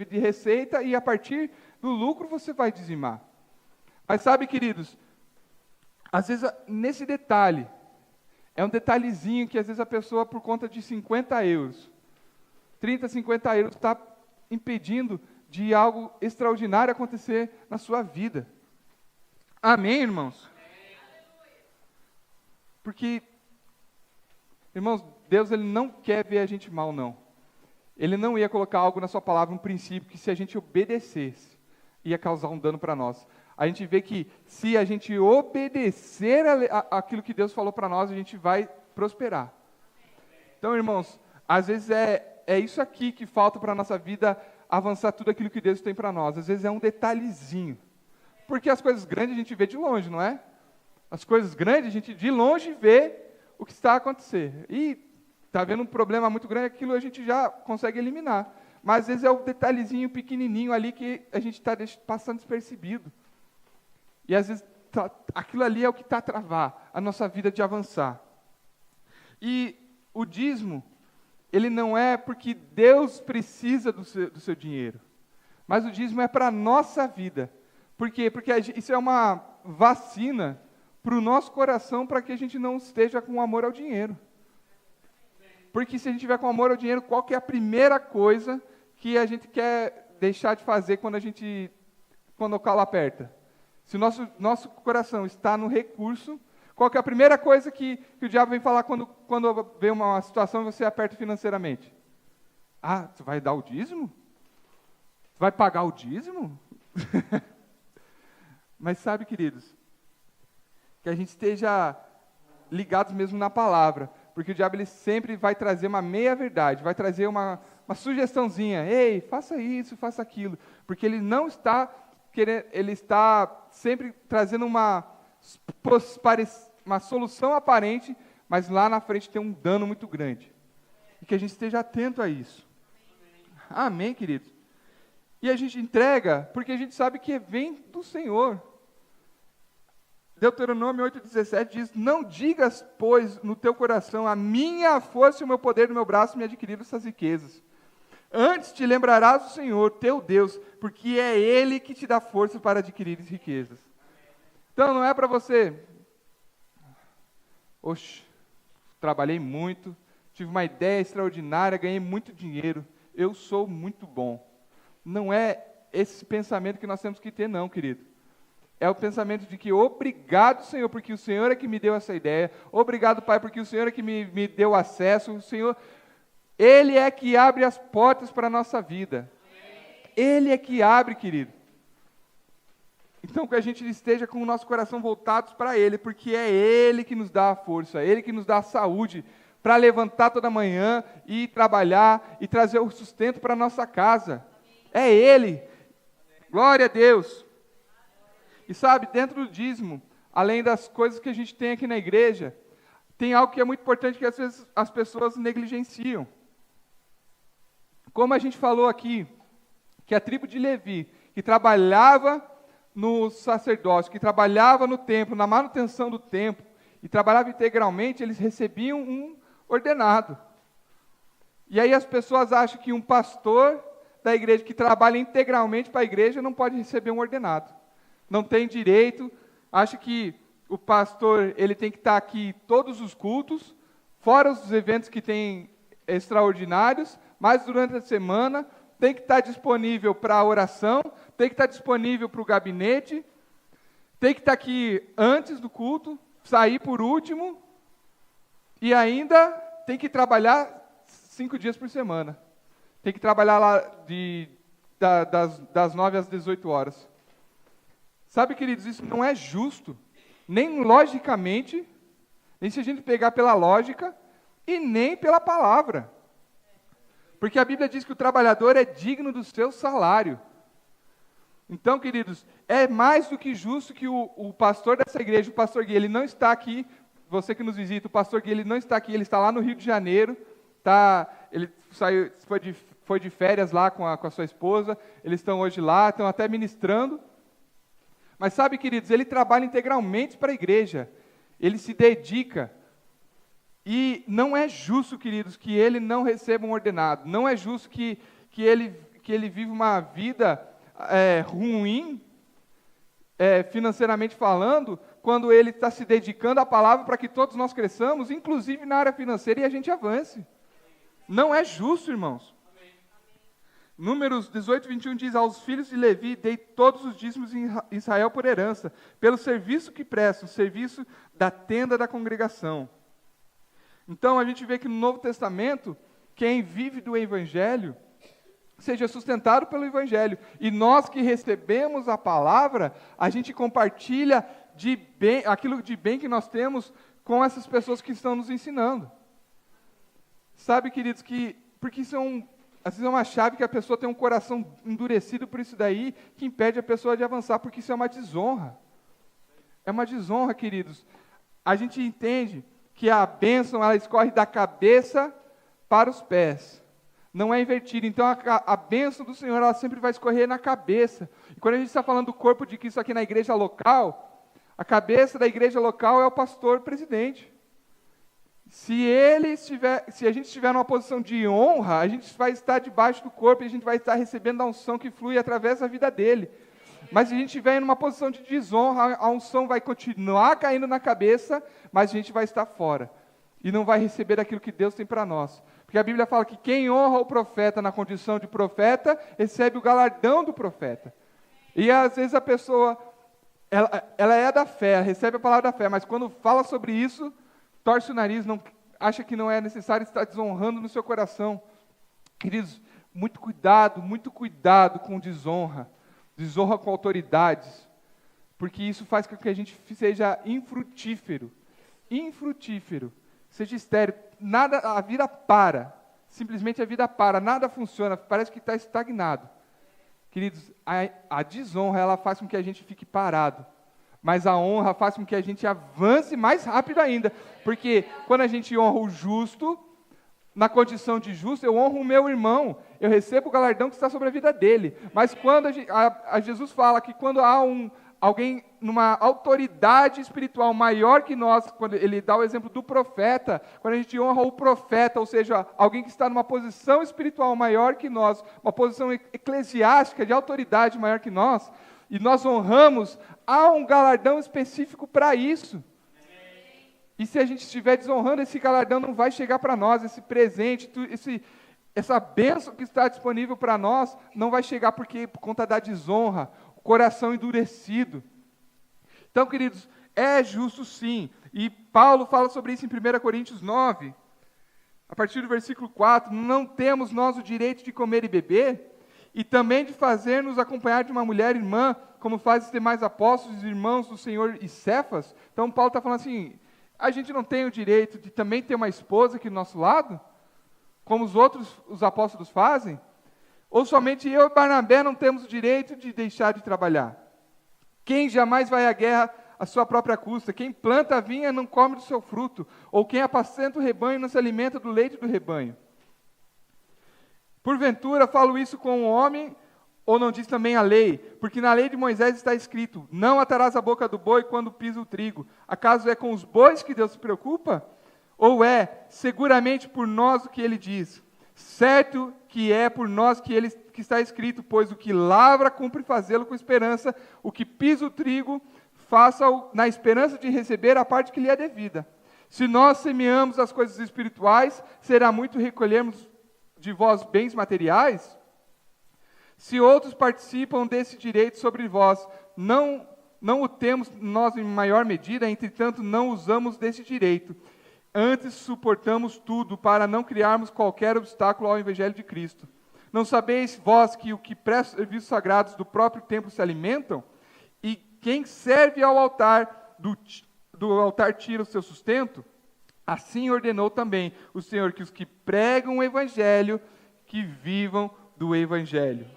de receita, e a partir no lucro você vai dizimar. Mas sabe, queridos, às vezes nesse detalhe, é um detalhezinho que às vezes a pessoa, por conta de 50 euros, 30, 50 euros, está impedindo de algo extraordinário acontecer na sua vida. Amém, irmãos? Porque, irmãos, Deus ele não quer ver a gente mal, não. Ele não ia colocar algo na sua palavra, um princípio, que se a gente obedecesse, ia causar um dano para nós. A gente vê que se a gente obedecer aquilo que Deus falou para nós, a gente vai prosperar. Então, irmãos, às vezes é isso aqui que falta para a nossa vida avançar tudo aquilo que Deus tem para nós. Às vezes é um detalhezinho. Porque as coisas grandes a gente vê de longe, não é? As coisas grandes a gente de longe vê o que está a acontecer. E está vendo um problema muito grande, aquilo a gente já consegue eliminar. Mas às vezes é o detalhezinho pequenininho ali que a gente está passando despercebido. E às vezes aquilo ali é o que está a travar a nossa vida de avançar. E o dízimo, ele não é porque Deus precisa do seu dinheiro. Mas o dízimo é para a nossa vida. Por quê? Porque isso é uma vacina para o nosso coração, para que a gente não esteja com amor ao dinheiro. Porque se a gente tiver com amor ao dinheiro, qual que é a primeira coisa que a gente quer deixar de fazer quando o calo aperta? Se o nosso coração está no recurso, qual que é a primeira coisa que o diabo vem falar quando vê uma situação e você aperta financeiramente? Ah, você vai dar o dízimo? Você vai pagar o dízimo? Mas sabe, queridos, que a gente esteja ligados mesmo na palavra, porque o diabo ele sempre vai trazer uma meia-verdade, vai trazer uma sugestãozinha, ei, faça isso, faça aquilo, porque ele não está querendo, ele está sempre trazendo uma solução aparente, mas lá na frente tem um dano muito grande, e que a gente esteja atento a isso. Amém, queridos? E a gente entrega, porque a gente sabe que vem do Senhor. Deuteronômio 8,17 diz, não digas, pois, no teu coração, a minha força e o meu poder no meu braço me adquiriram essas riquezas. Antes te lembrarás do Senhor, teu Deus, porque é Ele que te dá força para adquirir riquezas. Então, não é para você, oxe, trabalhei muito, tive uma ideia extraordinária, ganhei muito dinheiro, eu sou muito bom. Não é esse pensamento que nós temos que ter, não, querido. É o pensamento de que obrigado, Senhor, porque o Senhor é que me deu essa ideia. Obrigado, Pai, porque o Senhor é que me deu acesso. O Senhor, Ele é que abre as portas para a nossa vida. Ele é que abre, querido. Então, que a gente esteja com o nosso coração voltados para Ele, porque é Ele que nos dá a força, é Ele que nos dá a saúde para levantar toda manhã e trabalhar e trazer o sustento para a nossa casa. É Ele. Glória a Deus. E sabe, dentro do dízimo, além das coisas que a gente tem aqui na igreja, tem algo que é muito importante que às vezes as pessoas negligenciam. Como a gente falou aqui, que a tribo de Levi, que trabalhava no sacerdócio, que trabalhava no templo, na manutenção do templo, e trabalhava integralmente, eles recebiam um ordenado. E aí as pessoas acham que um pastor da igreja que trabalha integralmente para a igreja não pode receber um ordenado. Não tem direito, acha que o pastor ele tem que estar aqui todos os cultos, fora os eventos que tem extraordinários, mas durante a semana tem que estar disponível para a oração, tem que estar disponível para o gabinete, tem que estar aqui antes do culto, sair por último, e ainda tem que trabalhar 5 dias por semana. Tem que trabalhar lá das 9 às 18 horas. Sabe, queridos, isso não é justo, nem logicamente, nem se a gente pegar pela lógica, e nem pela palavra. Porque a Bíblia diz que o trabalhador é digno do seu salário. Então, queridos, é mais do que justo que o pastor dessa igreja, o pastor Gui, ele não está aqui, você que nos visita, o pastor Gui, ele não está aqui, ele está lá no Rio de Janeiro, ele foi de férias lá com a sua esposa, eles estão hoje lá, estão até ministrando. Mas sabe, queridos, ele trabalha integralmente para a igreja, ele se dedica, e não é justo, queridos, que ele não receba um ordenado, não é justo que ele viva uma vida ruim, financeiramente falando, quando ele está se dedicando à palavra para que todos nós cresçamos, inclusive na área financeira, e a gente avance. Não é justo, irmãos. Números 18, 21 diz: aos filhos de Levi dei todos os dízimos em Israel por herança, pelo serviço que prestam, o serviço da tenda da congregação. Então a gente vê que no Novo Testamento, quem vive do Evangelho, seja sustentado pelo Evangelho. E nós que recebemos a palavra, a gente compartilha de bem, aquilo de bem que nós temos com essas pessoas que estão nos ensinando. Sabe, queridos, porque isso às vezes é uma chave que a pessoa tem um coração endurecido por isso daí, que impede a pessoa de avançar, porque isso é uma desonra. É uma desonra, queridos. A gente entende que a bênção, ela escorre da cabeça para os pés. Não é invertido. Então, a bênção do Senhor, ela sempre vai escorrer na cabeça. E quando a gente está falando do corpo de Cristo aqui na igreja local, a cabeça da igreja local é o pastor presidente. Se a gente estiver numa posição de honra, a gente vai estar debaixo do corpo e a gente vai estar recebendo a unção que flui através da vida dele. Mas se a gente estiver numa posição de desonra, a unção vai continuar caindo na cabeça, mas a gente vai estar fora. E não vai receber aquilo que Deus tem para nós. Porque a Bíblia fala que quem honra o profeta na condição de profeta, recebe o galardão do profeta. E às vezes a pessoa, ela é da fé, recebe a palavra da fé, mas quando fala sobre isso, torce o nariz, acha que não é necessário estar desonrando no seu coração. Queridos, muito cuidado com desonra com autoridades, porque isso faz com que a gente seja infrutífero, seja estéril, a vida para, simplesmente a vida para, nada funciona, parece que está estagnado. Queridos, a desonra, ela faz com que a gente fique parado, mas a honra faz com que a gente avance mais rápido ainda, porque quando a gente honra o justo, na condição de justo, eu honro o meu irmão, eu recebo o galardão que está sobre a vida dele. Mas quando Jesus fala que quando há alguém numa autoridade espiritual maior que nós, quando ele dá o exemplo do profeta, quando a gente honra o profeta, ou seja, alguém que está numa posição espiritual maior que nós, uma posição eclesiástica de autoridade maior que nós, e nós honramos, há um galardão específico para isso. E se a gente estiver desonrando, esse galardão não vai chegar para nós, esse presente, essa bênção que está disponível para nós, não vai chegar por conta da desonra, o coração endurecido. Então, queridos, é justo sim, e Paulo fala sobre isso em 1 Coríntios 9, a partir do versículo 4, não temos nós o direito de comer e beber, e também de fazer-nos acompanhar de uma mulher irmã, como fazem os demais apóstolos e irmãos do Senhor e Cefas. Então, Paulo está falando assim, a gente não tem o direito de também ter uma esposa aqui do nosso lado, como os apóstolos fazem? Ou somente eu e Barnabé não temos o direito de deixar de trabalhar? Quem jamais vai à guerra à sua própria custa? Quem planta a vinha não come do seu fruto? Ou quem apacenta o rebanho não se alimenta do leite do rebanho? Porventura falo isso com um homem, ou não diz também a lei? Porque na lei de Moisés está escrito, não atarás a boca do boi quando pisa o trigo. Acaso é com os bois que Deus se preocupa? Ou é seguramente por nós o que ele diz? Certo que é por nós que está escrito, pois o que lavra cumpre fazê-lo com esperança, o que pisa o trigo, faça-o na esperança de receber a parte que lhe é devida. Se nós semeamos as coisas espirituais, será muito recolhermos de vós bens materiais? Se outros participam desse direito sobre vós, não o temos nós em maior medida, entretanto não usamos desse direito. Antes suportamos tudo para não criarmos qualquer obstáculo ao Evangelho de Cristo. Não sabeis vós que o que presta serviços sagrados do próprio templo se alimentam? E quem serve ao altar, do altar tira o seu sustento? Assim ordenou também o Senhor que os que pregam o Evangelho, que vivam do Evangelho.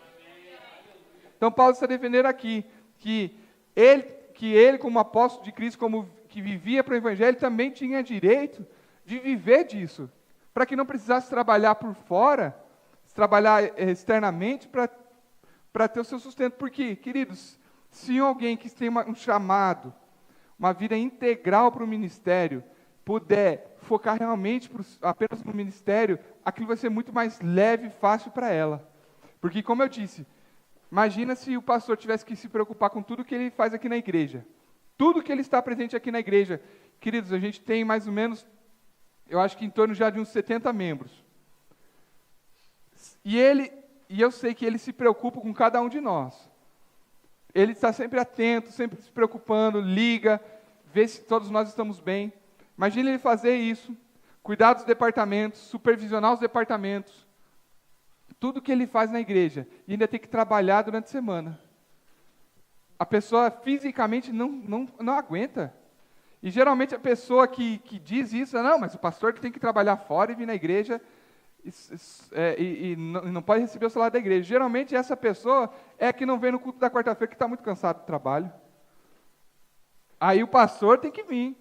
Então Paulo está defendendo aqui que ele como apóstolo de Cristo, como que vivia para o Evangelho, também tinha direito de viver disso, para que não precisasse trabalhar por fora, trabalhar externamente para ter o seu sustento. Porque, queridos, se alguém que tem um chamado, uma vida integral para o ministério, puder focar realmente apenas no ministério, aquilo vai ser muito mais leve e fácil para ela. Porque, como eu disse, Imagina se o pastor tivesse que se preocupar com tudo que ele faz aqui na igreja. Tudo que ele está presente aqui na igreja. Queridos, a gente tem mais ou menos, eu acho que em torno já de uns 70 membros. E eu sei que ele se preocupa com cada um de nós. Ele está sempre atento, sempre se preocupando, liga, vê se todos nós estamos bem. Imagina ele fazer isso, cuidar dos departamentos, supervisionar os departamentos, tudo que ele faz na igreja, e ainda tem que trabalhar durante a semana. A pessoa fisicamente não aguenta. E geralmente a pessoa que diz isso, não, mas o pastor que tem que trabalhar fora e vir na igreja e não pode receber o salário da igreja. Geralmente essa pessoa é a que não vem no culto da quarta-feira, que está muito cansado do trabalho. Aí o pastor tem que vir.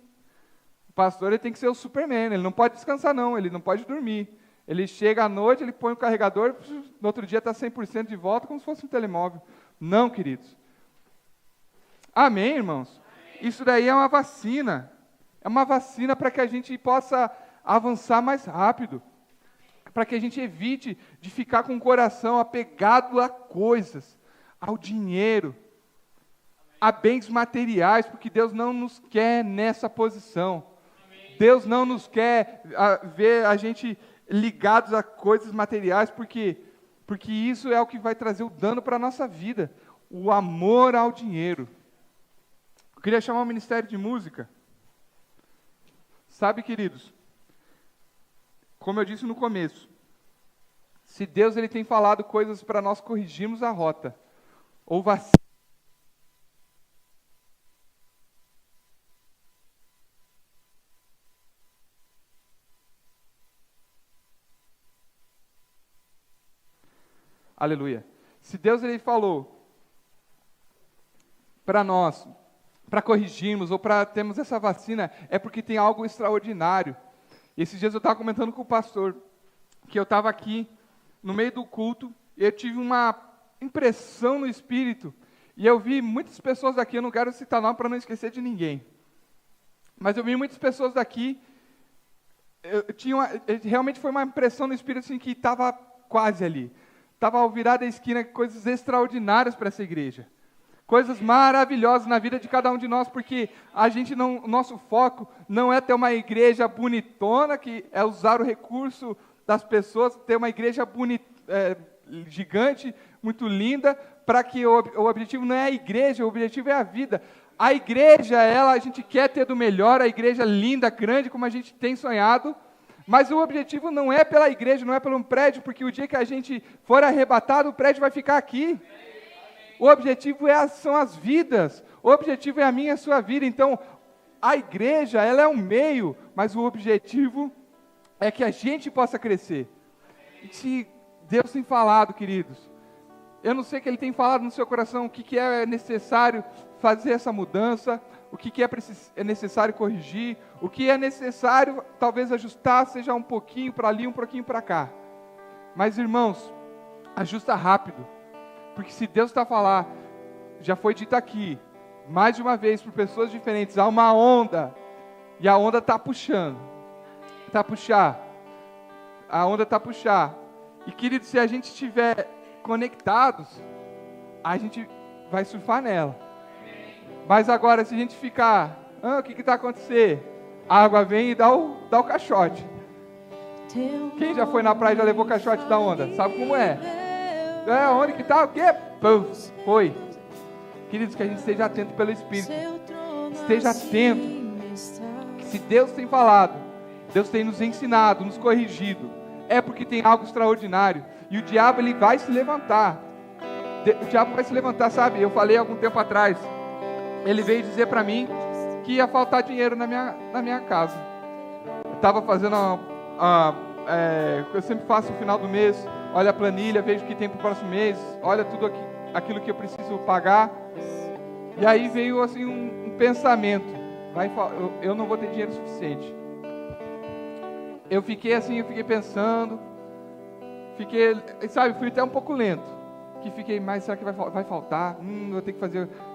O pastor ele tem que ser o Superman, ele não pode descansar não, ele não pode dormir. Ele chega à noite, ele põe o carregador, no outro dia está 100% de volta, como se fosse um telemóvel. Não, queridos. Amém, irmãos? Amém. Isso daí é uma vacina. É uma vacina para que a gente possa avançar mais rápido. Para que a gente evite de ficar com o coração apegado a coisas, ao dinheiro, a bens materiais, porque Deus não nos quer nessa posição. Amém. Deus não nos quer ver a gente ligados a coisas materiais, porque isso é o que vai trazer o dano para a nossa vida, o amor ao dinheiro. Eu queria chamar o Ministério de Música. Sabe, queridos, como eu disse no começo, se Deus ele tem falado coisas para nós corrigirmos a rota, ou vacina, aleluia. Se Deus ele falou para nós, para corrigirmos ou para termos essa vacina, é porque tem algo extraordinário. Esses dias eu estava comentando com o pastor, que eu estava aqui no meio do culto, e eu tive uma impressão no espírito, e eu vi muitas pessoas daqui, eu não quero citar nome para não esquecer de ninguém, mas eu vi muitas pessoas daqui, realmente foi uma impressão no espírito assim, que estava quase ali. Estava ao virar da esquina coisas extraordinárias para essa igreja. Coisas maravilhosas na vida de cada um de nós, porque o nosso foco não é ter uma igreja bonitona, que é usar o recurso das pessoas, ter uma igreja gigante, muito linda, para que o objetivo não é a igreja, o objetivo é a vida. A igreja, a gente quer ter do melhor, a igreja linda, grande, como a gente tem sonhado, mas o objetivo não é pela igreja, não é pelo prédio, porque o dia que a gente for arrebatado, o prédio vai ficar aqui. O objetivo são as vidas, o objetivo é a minha e a sua vida. Então, a igreja, ela é um meio, mas o objetivo é que a gente possa crescer. E se Deus tem falado, queridos, eu não sei o que Ele tem falado no seu coração, o que é necessário fazer essa mudança, o que é necessário corrigir, o que é necessário talvez ajustar, seja um pouquinho para ali, um pouquinho para cá. Mas, irmãos, ajusta rápido, porque se Deus está a falar, já foi dito aqui, mais de uma vez por pessoas diferentes, há uma onda, e a onda está puxando, a onda está puxando, e querido, se a gente estiver conectados, a gente vai surfar nela. Mas agora, se a gente ficar, o que está acontecendo? A água vem e dá o caixote. Quem já foi na praia e já levou o caixote da onda? Sabe como é? Onde que está? O quê? Pum, foi. Queridos, que a gente esteja atento pelo Espírito. Esteja atento. Que se Deus tem falado, Deus tem nos ensinado, nos corrigido, é porque tem algo extraordinário. E o diabo, ele vai se levantar. O diabo vai se levantar, sabe? Eu falei algum tempo atrás, ele veio dizer para mim que ia faltar dinheiro na minha casa. Eu estava fazendo eu sempre faço no final do mês, olha a planilha, vejo o que tem para o próximo mês, olha tudo aquilo que eu preciso pagar. E aí veio assim um pensamento, eu não vou ter dinheiro suficiente. Eu fiquei pensando, fui até um pouco lento. Mas será que vai faltar?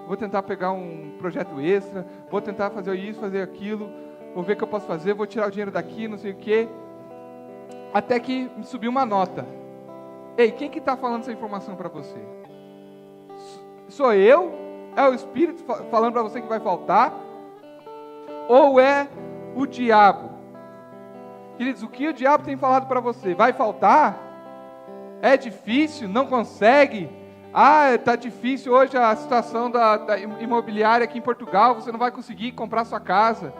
Vou tentar pegar um projeto extra, vou tentar fazer isso, fazer aquilo, vou ver o que eu posso fazer, vou tirar o dinheiro daqui, não sei o quê. Até que me subiu uma nota. Ei, quem que está falando essa informação para você? Sou eu? É o Espírito falando para você que vai faltar? Ou é o diabo? Queridos, o que o diabo tem falado para você? Vai faltar? É difícil? Não consegue? Está difícil hoje a situação da imobiliária aqui em Portugal, você não vai conseguir comprar sua casa.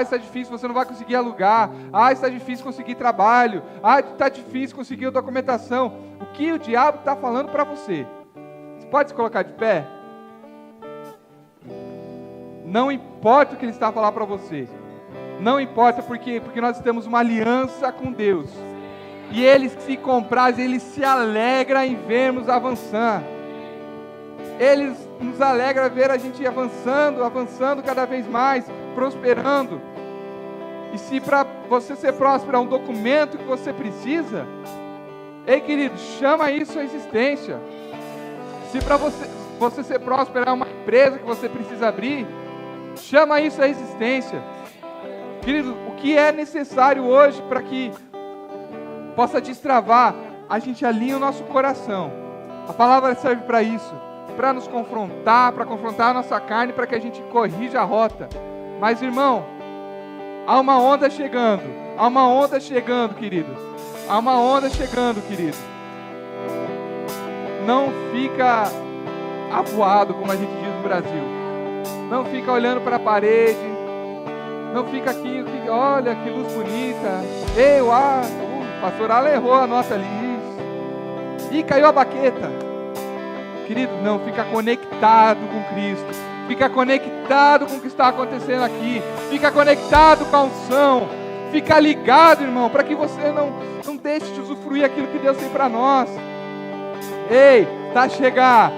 Está difícil, você não vai conseguir alugar. Está difícil conseguir trabalho. Está difícil conseguir documentação. O que o diabo está falando para você? Você pode se colocar de pé? Não importa o que ele está a falar para você. Não importa porque nós temos uma aliança com Deus. E Ele se compraz, Ele se alegra em vermos avançar. Ele nos alegra ver a gente avançando cada vez mais, prosperando. E se para você ser próspero é um documento que você precisa, ei querido, chama isso a existência. Se para você ser próspero é uma empresa que você precisa abrir, chama isso a existência. Querido, o que é necessário hoje para que possa destravar? A gente alinha o nosso coração. A palavra serve para isso, para nos confrontar, para confrontar a nossa carne, para que a gente corrija a rota. Mas irmão, há uma onda chegando, querido. Há uma onda chegando, querido. Não fica avoado, como a gente diz no Brasil. Não fica olhando para a parede. Não fica aqui, olha que luz bonita. O pastor Alan errou a nota ali. Ih, caiu a baqueta. Querido, não, fica conectado com Cristo. Fica conectado com o que está acontecendo aqui. Fica conectado com a unção. Fica ligado, irmão, para que você não deixe de usufruir aquilo que Deus tem para nós. Ei, tá a chegar.